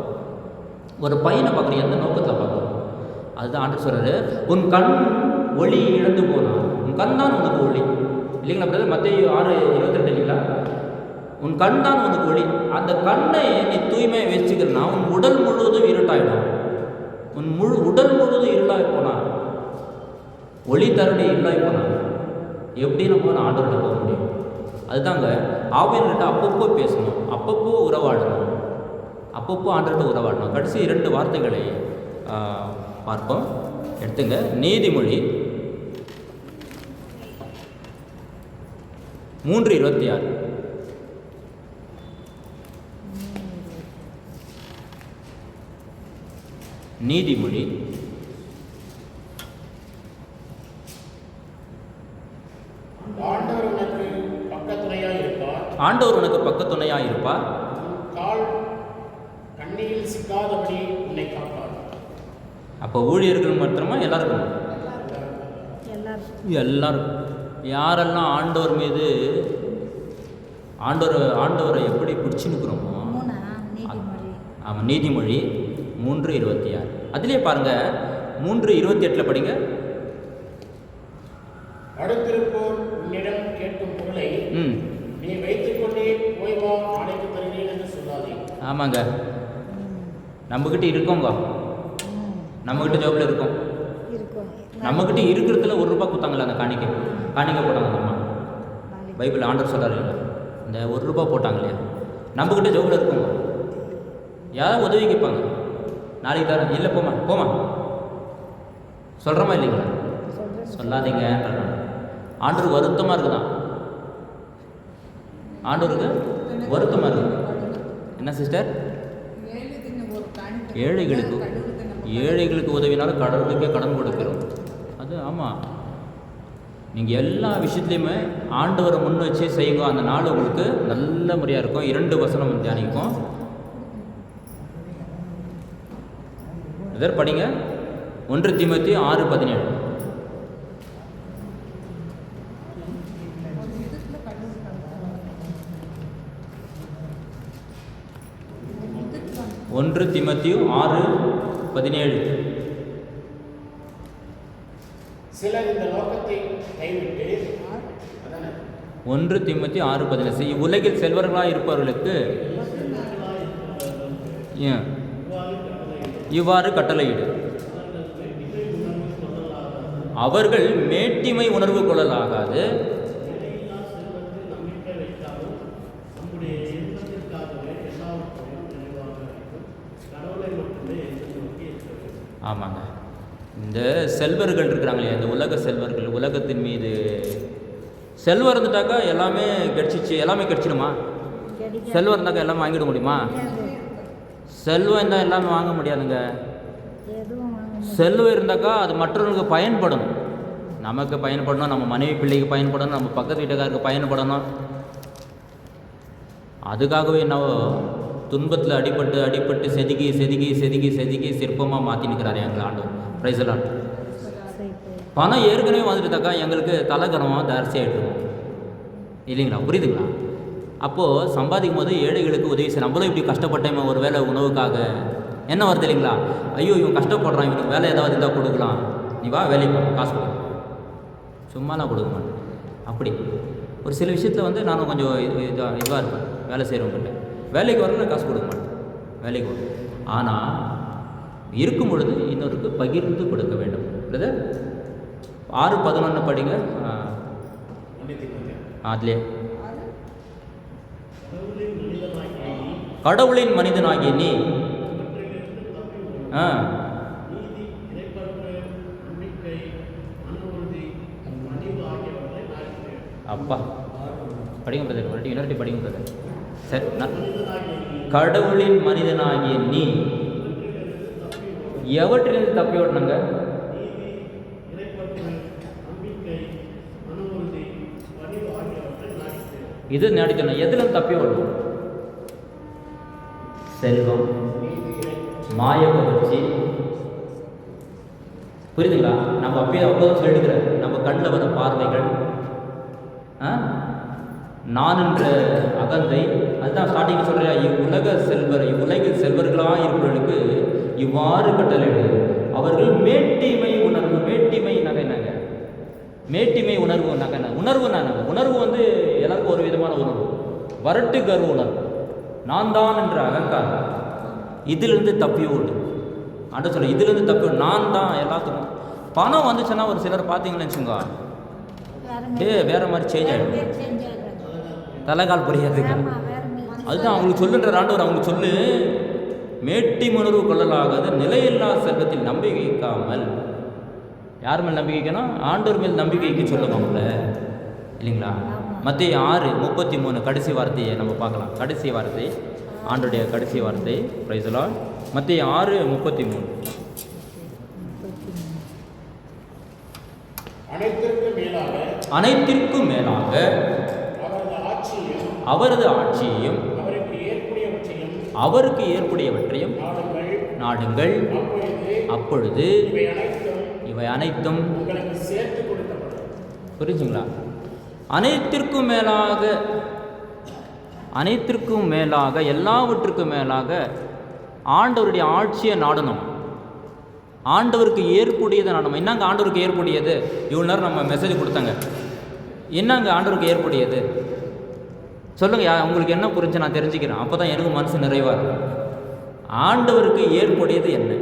ஒரு பையனை பார்க்குறோம், எந்த நோக்கத்தில் பார்க்குறோம்? அதுதான் ஆண்டவர் சொல்கிறாரு, உன் கண் ஒளி இழந்து போனான், உன் கண் தான் உனக்கு ஒளி. இல்லைங்களா பிரதர்? மத்திய 6:22 இல்லைங்களா? உன் கண் தான் உனக்கு ஒளி. அந்த கண்ணை நீ தூய்மையை வச்சுக்கிறனா உன் உடல் முழுவதும் இருட்டாயிடும். உன் உடல் முழுவதும் இருளாகி போனால் ஒளி தருணி இல்லை இப்போ நான் எப்படி நம்ம ஆண்டவர்கிட்ட போக முடியும்? அதுதாங்க ஆவியானவர்கிட்ட அப்பப்போ பேசணும், அப்பப்போ உறவாடணும், அப்பப்போ ஆண்டவர்கிட்ட உறவாடணும். கடைசி 2 வார்த்தைகளை பார்ப்போம். எடுத்துங்க. நீதிமொழி 3:26. நீதிமொழி ஆண்டவர் உனக்கு பக்கத்துணையாய் இருப்பார். ஆண்டவர் உனக்கு பக்கத்துணையாக இருப்பார். கால் கண்ணியில் சிக்காதபடி உன்னை காப்பார். அப்போ ஊழியர்கள் மாத்திரமா எல்லாருக்கும்? எல்லாரும் எல்லாரும். யாரெல்லாம் ஆண்டவர் மீது ஆண்டவரை எப்படி பிடிச்சி நிற்கிறோமோ. நீதிமொழி. ஆமாம், நீதிமொழி 3:26. அதிலே பாருங்கள், 3:28 படிங்க. அடுத்திருப்போர் உன்னிடம் கேட்கும் பொருளை நீ வைத்துக்கொண்டே போய் வா, நாளைக்கு தருகிறேன் என்று சொல்லாதே. ஆமாங்க, நம்மக்கிட்ட இருக்கோங்க, நம்மக்கிட்ட ஜோபில் இருக்கோம். நம்மக்கிட்ட இருக்கிறதுல ₹1 கொடுத்தாங்களே அந்த காணிக்கை போட்டாங்க. நம்ம பைபிள் ஆண்டவர் சொல்கிறாரு, இந்த ₹1 போட்டாங்க இல்லையா, நம்மக்கிட்ட ஜோபில் இருக்கோங்க. யாராவது உதவி கேட்பாங்க, நாளைக்கு தரேன், இல்லை போமா சொல்கிறோமா இல்லைங்களா? சொல்லாதீங்க. ஆண்டவருக்கு வருத்தமாக இருக்குதான், ஆண்டவருக்கு வருத்தமாக இருக்குது. என்ன சிஸ்டர்? ஏழைகளுக்கு உதவினாலும் கடவுளுக்கே கடன் கொடுக்கிறோம். அது ஆமாம், நீங்கள் எல்லா விஷயத்துலையுமே ஆண்டவரை முன் வச்சு செய்யுங்க. அந்த நாள் உங்களுக்கு நல்ல முறையாக இருக்கும். 2 வசனம் தியானிக்கும். இதர் படிங்க. 1 தீமோத்தேயு 6:17. ஒன்று தீமோத்தேயு 6:17. சிலர் இந்த லோகத்தை கைவிட்டு 1 தீமோத்தேயு 6:17. இவ்வுலகில் செல்வர்களாக இருப்பவர்களுக்கு இவ்வாறு கட்டளையிடு, அவர்கள் மேட்டிமை உணர்வு கொள்ளலாகாது, ஆமாங்க. இந்த செல்வர்கள் இருக்கிறாங்க இல்லையா, இந்த உலக செல்வர்கள், உலகத்தின் மீது செல்வம் இருந்துட்டாக்கா எல்லாமே கிடைச்சிடுமா? செல்வம் இருந்தாக்கா எல்லாமே வாங்கிட முடியுமா? செல்வம் இருந்தால் எல்லாமே வாங்க முடியாதுங்க. செல்வம் இருந்தாக்கா அது மற்றவர்களுக்கு பயன்படணும், நமக்கு பயன்படணும், நம்ம மனைவி பிள்ளைக்கு பயன்படணும், நம்ம பக்கத்து வீட்டுக்காருக்கு பயன்படணும். அதுக்காகவே என்னவோ துன்பத்தில் அடிபட்டு செதுக்கி சிற்பமாக மாற்றி நிற்கிறாரு எங்களை ஆண்டவர். Price the Lord. பணம் ஏற்கனவே வந்துட்டுதாக்கா எங்களுக்கு தலைகரமாக ஜாஸ்தியாகிட்டு இல்லைங்களா? புரியுதுங்களா? அப்போது சம்பாதிக்கும் போது ஏழைகளுக்கு உதவி செய்யணும். நம்மளும் இப்படி கஷ்டப்பட்டேன் ஒரு வேளை உணவுக்காக என்ன வருது இல்லைங்களா? ஐயோ இவன் கஷ்டப்படுறான், இவனுக்கு வேலை ஏதாவது இருந்தால் கொடுக்கலாம், நீ வா வேலைக்கு காசு கொடு. சும்மாலாம் கொடுக்க மாட்டேன். அப்படி ஒரு சில விஷயத்தில் நானும் கொஞ்சம் இதுவாக இருப்பேன். வேலை செய்கிறவங்ககிட்ட வேலைக்கு வரல காசு கொடுக்க மாட்டேன், வேலைக்கு வரும். ஆனால் இருக்கும் பொழுது இன்னொருக்கு பகிர்ந்து கொடுக்க வேண்டும். பிரதர் 6:11 படிங்க. அதுலேயே கடவுளின் மனிதனாகிய நீ அப்பா படிங்க பிரதர், இன்னொரு படிங்க பிரதர். சரி, கடவுளின் மனிதனாகிய நீ எவற்றிலிருந்து தப்பி ஓடணுங்க? இது நாடித்தோம். எதுலேருந்து தப்பி ஓடணும்? செல்வம், மாய பகர்ச்சி. புரியுதுங்களா? நம்ம அப்போதான் சொல்லிடுக்கிறேன், நம்ம கண்ணில் வர பார்வைகள், நான் என்ற அகந்தை. அதுதான் ஸ்டார்டிங் சொல்கிறேன், இவ்வுலகில் செல்வர்களாக இருப்பவர்களுக்கு இவ்வாறு கட்டளையிடு, அவர்கள் மேட்டிமை உணர்வு. மேட்டிமை என்னங்க? மேட்டிமை உணர்வு என்ன? உணர்வு எல்லாருக்கும் ஒரு விதமான உணர்வு. வரட்டு கர்வ உணர்வு, நான் தான் என்ற அகங்காரம். இதிலிருந்து தப்பி ஓடு. ஆண்டவர் சொல்ல, இதிலிருந்து தப்பி ஓடு. நான் தான் எல்லாத்துக்கும். பணம் வந்துச்சுன்னா ஒரு சிலர் பார்த்தீங்கன்னு வச்சுங்க, வேற மாதிரி சேஞ்ச் ஆகிடும், சேஞ்ச் ஆகாது. தலைகால் புரியாதுங்க. ஆமா, வேற மாதிரி. அதுதான் அவங்களுக்கு சொல்லுன்ற ஆண்டவர் அவங்களுக்கு சொல்லு, மேட்டி உணர்வு கொள்ளலாகாத நிலையில்லா செல்வத்தில் நம்பிக்கை வைக்காமல். யார் மேல் நம்பிக்கை வைக்கணும்? ஆண்டவர் மேல் நம்பிக்கை வைக்க சொல்லுங்க அவங்கள, இல்லைங்களா? மத்திய 6:33 கடைசி வார்த்தையை நம்ம பார்க்கலாம். கடைசி வார்த்தை, ஆண்டோடைய கடைசி வார்த்தை. Price the Lord. மத்திய 6:33. அனைத்திற்கும் மேலாக அவரது ஆட்சியையும் அவருக்கு ஏற்புடையவற்றையும் நாடுங்கள், அப்பொழுது இவை அனைத்தும். புரிஞ்சுங்களா? அனைத்திற்கும் மேலாக, அனைத்திற்கும் மேலாக, எல்லாவற்றுக்கும் மேலாக ஆண்டவருடைய ஆட்சியை நாடணும். ஆண்டவருக்கு ஏற்புடையதை நாடணும். என்னங்க ஆண்டவருக்கு ஏற்புடையது? இவ்வளோ நேரம் நம்ம மெசேஜ் கொடுத்தாங்க. என்னங்க ஆண்டவருக்கு ஏற்புடையது சொல்லுங்கள். உங்களுக்கு என்ன புரிஞ்சு நான் தெரிஞ்சுக்கிறேன், அப்போ தான் எனக்கு மனசு நிறைவாக இருக்கும். ஆண்டவருக்கு ஏற்புடையது என்ன?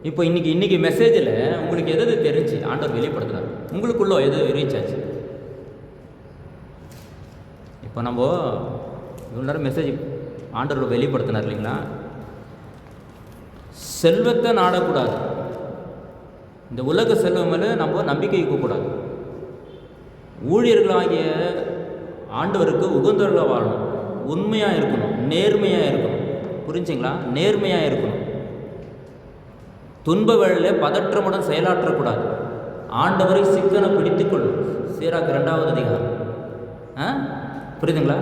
இப்போ இன்றைக்கி மெசேஜில் உங்களுக்கு எது தெரிஞ்சு ஆண்டவர் வெளிப்படுத்துகிறார், உங்களுக்குள்ளே எது ரீச் ஆச்சு? இப்போ நம்ம இவ்வளோ நேரம் மெசேஜ் ஆண்டவர் வெளிப்படுத்தினார் இல்லைங்களா? செல்வத்தை நாடக்கூடாது, இந்த உலக செல்வம் மேலே நம்ம நம்பிக்கை வைக்கக்கூடாது. ஊழியர்களாகிய ஆண்டவருக்கு உகந்தவர்களாக வாழணும், உண்மையாக இருக்கணும், நேர்மையாக இருக்கணும். புரிஞ்சுங்களா? நேர்மையாக இருக்கணும். துன்ப வேளையில் பதற்றமுடன் செயலாற்றக்கூடாது. ஆண்டவரை சிக்கனை பிடித்துக்கொள்ளும். சீராக்கு 2வது அதிகாரம். புரியுதுங்களா?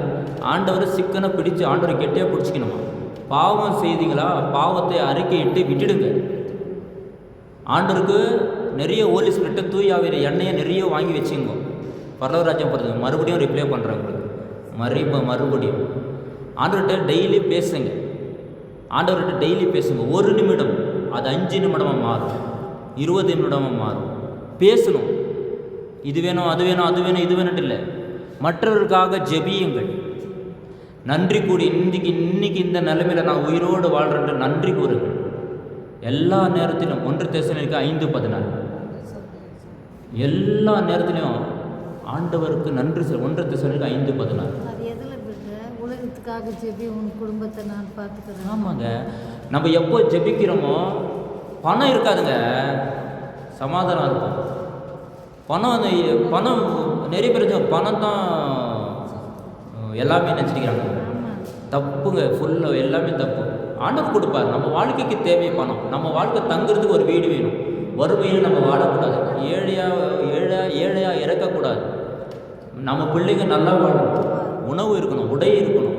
ஆண்டவரை சிக்கனை பிடிச்சு ஆண்டவரை கெட்டியாக பிடிச்சிக்கணுமா? பாவம் செய்தீங்களா, பாவத்தை அறிக்கையிட்டு விட்டுடுங்க. ஆண்டவருக்கு நிறைய ஹோலி ஸ்பிரிட்டை, தூயாவிர எண்ணெயை நிறைய வாங்கி வச்சுங்க. பரலோகராஜ்யம் போகிறது. மறுபடியும் ரிப்ளை பண்ணுறேன் உங்களுக்கு. மறுபடியும் ஆண்டவர்கிட்ட டெய்லி பேசுங்க. ஆண்டவர்கிட்ட டெய்லி பேசுங்க. 1 நிமிடம் அது 5 நிமிடமாக மாறும், 20 நிமிடமாக மாறும். பேசணும். இது வேணும், அது வேணும், அது வேணும், இது வேணும்ட்டு இல்லை. மற்றவர்களுக்காக ஜெபியுங்கள். நன்றி கூடி இன்னைக்கு இந்த நிலைமையில் நான் உயிரோடு வாழ்கிறேன்ற நன்றி கூறுங்கள். எல்லா நேரத்திலும் 1 தெசலோனிக்கர் 5:14 எல்லா நேரத்திலையும் ஆண்டவருக்கு நன்றி சொல். 1 தெசலோனிக்கர் 5:14. அது எதில் உலகத்துக்காக ஜெபி, உன் குடும்பத்தை நான் பார்த்துக்கிறேன். ஆமாங்க. நம்ம எப்போ ஜெபிக்கிறோமோ பணம் இருக்காதுங்க, சமாதானம் இருக்கும். பணம் நிறைய பேர் பணம் தான் எல்லாமே நினச்சிக்கிறாங்க. தப்புங்க, ஃபுல்லாக எல்லாமே தப்பு. ஆண்டவர் கொடுப்பார். நம்ம வாழ்க்கைக்கு தேவை பணம். நம்ம வாழ்க்கை தங்குறதுக்கு ஒரு வீடு வேணும். வறுமையில் நம்ம வாழக்கூடாது. ஏழையாக இறக்கக்கூடாது. நம்ம பிள்ளைங்க நல்லா வாழணும். உணவு இருக்கணும், உடை இருக்கணும்.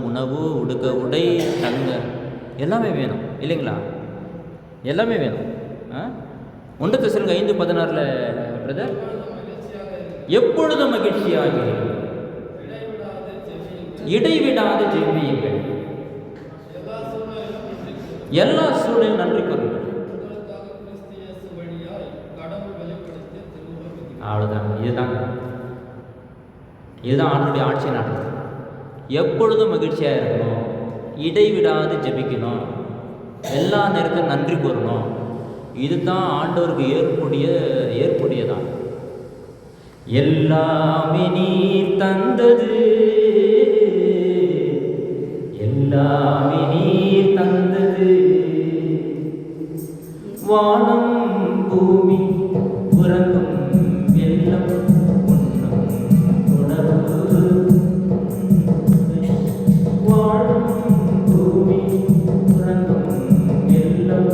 உணவு உடுக்க உடை தங்க எல்லாமே வேணும், இல்லைங்களா? எல்லாமே வேணும். 1 தெசலோனிக்கர் 5:16 பிரதர், எப்பொழுதும் மகிழ்ச்சியாக இடைவிடாது ஜெபியுங்கள், எல்லா சூழலிலும் நன்றி கூறுங்கள். அவ்வளோதான். இதுதான் ஆண்டவருடைய ஆட்சி நடக்குது. எப்பொழுதும் மகிழ்ச்சியாக இருக்கணும், இடைவிடாது ஜெபிக்கணும், எல்லா நேரத்திலும் நன்றி கூறணும். இதுதான் ஆண்டவருக்கு ஏற்புடையதான். எல்லாமே நீர் தந்தது, எல்லாமே நீர் தந்தது, வானம் பூமி உறங்கும் எல்லாம் உண்ணும் உணர்வு, வானம் பூமி உறங்கும் எல்லாம்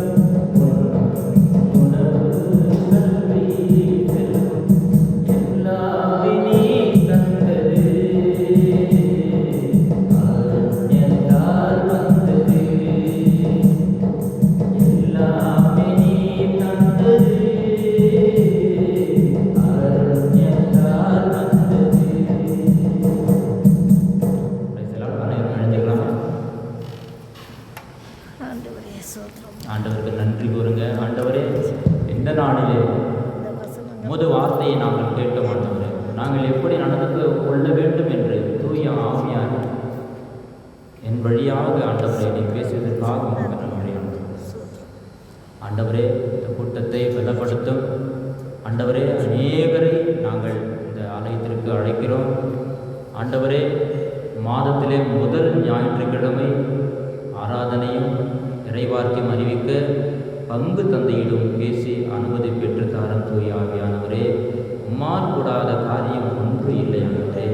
உண்ணும் உணர்வு, கல்வி செல்வம் எல்லாமே நீர் தந்தது, என்றால் வந்தது, எல்லாமே நீர் தந்தது, என்றால் வந்தது. ஆண்டவரே சோத்திரம். ஆண்டவருக்கு நன்றி கூறுங்க. ஆண்டவரே, இந்த நாளிலே இந்த வசனங்கள் உமது வார்த்தையை நாங்கள் கேட்டோம். ஆண்டவரே, நாங்கள் எப்படி நடந்து கொள்ள வேண்டும் என்று தூய ஆவியார் என் வழியாக ஆண்டவரை நீ பேசுவதற்காக உங்களுக்கு நன்றி. ஆண்டவரே இந்த கூட்டத்தை பலப்படுத்தும். ஆண்டவரே அநேகரை நாங்கள் இந்த ஆலயத்திற்கு அழைக்கிறோம். ஆண்டவரே மாதத்திலே முதல் ஞாயிற்றுக்கிழமை ஆராதனையும் இறைவார்த்தையும் அறிவிக்க பங்கு தந்தையிடம் பேசி அனுமதி பெற்று தாரம் தூய ஆவியானவரே, உம்மால் கூடாத காரியம் ஒன்று இல்லை ஆண்டவரே,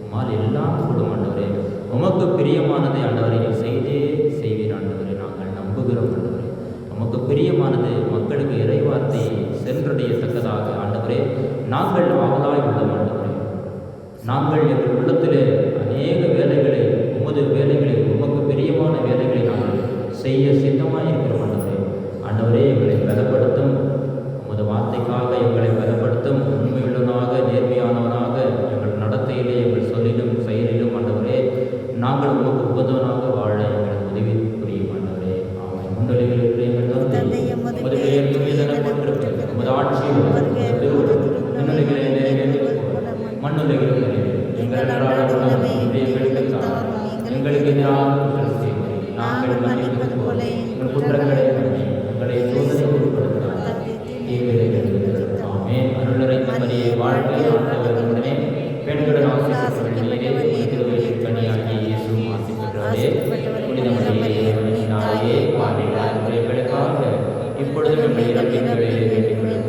உம்மால் எல்லாம் கூடும் ஆண்டவரே. உமக்கு பிரியமானதை ஆண்டவரை நீ செய்தே செய்வீர் ஆண்டவரே. நாங்கள் நம்புகிறோம் ஆண்டவரே. உமக்கு பிரியமானது மக்களுக்கு இறைவார்த்தையை சென்றடையத்தக்கதாக ஆண்டவரே நாங்கள் ஆவலாய் உள்ளோம் ஆண்டவரே. நாங்கள் எங்கள் உள்ளத்திலே அநேக வேலைகளை, உமது வேலைகளை, உமக்கு பிரியமான வேலைகளை நாங்கள் செய்ய சித்தமாக இருக்கிறோம் ஆண்டவரே. ஆண்டவரே எங்களை பலப்படுத்தும். உமது வார்த்தைக்காக எங்களை பலப்படுத்தும். உண்மையுள்ளவனாக, நேர்மையானவனாக எங்கள் நடத்தையிலே, எங்கள் சொல்லிலும் செயலிலும் ஆண்டவரே நாங்கள் உமக்கு உகந்தவனாக வாழ எங்களுக்கு உதவி புரியும் ஆண்டவரே. ஆமென். முன்னொலிகளில் இருக்கிற எங்கள் தந்தை, உமது பெயர் தூயதென போற்றப்பட்டது. உமது ஆட்சி முன்னொலிகளை நிறைவேற்றுவோம். மண்ணுலகிலும் எங்கள் அன்றாட உணவை எங்களுக்கு தாரும். எங்களுக்கு எதிராக குற்றம் செய்வோம் நாங்கள் மன்னிப்பது போல எங்கள் குற்றங்களை எங்களை சோதனைக்கு உட்படுத்தாமல் தீமையிலிருந்து விடுவித்தருளும். ஆமென். அருள்நிறைந்த மரியே, வாழ்க, ஆண்டவர் உடனே பெண்களுடன் ஆசீர்வதிக்கப்பட்டவளே, உமது திருவயிற்றின் கனியாகிய இயேசுவும் ஆசீர் பெற்றவரே. புனித மரியே, இறைவனின் தாயே, பாவிகளாகிய எங்களுக்காக இப்பொழுதும் எங்கள் இறப்பின் வேளையிலே வேண்டிக் கொள்ளும்.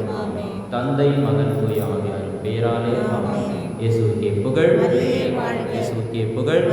தந்தை, மகன், தூய ஆவியாரின் பெயராலே ஆமென். இயேசுவுக்கே புகழ், இயேசுவுக்கே புகழ்.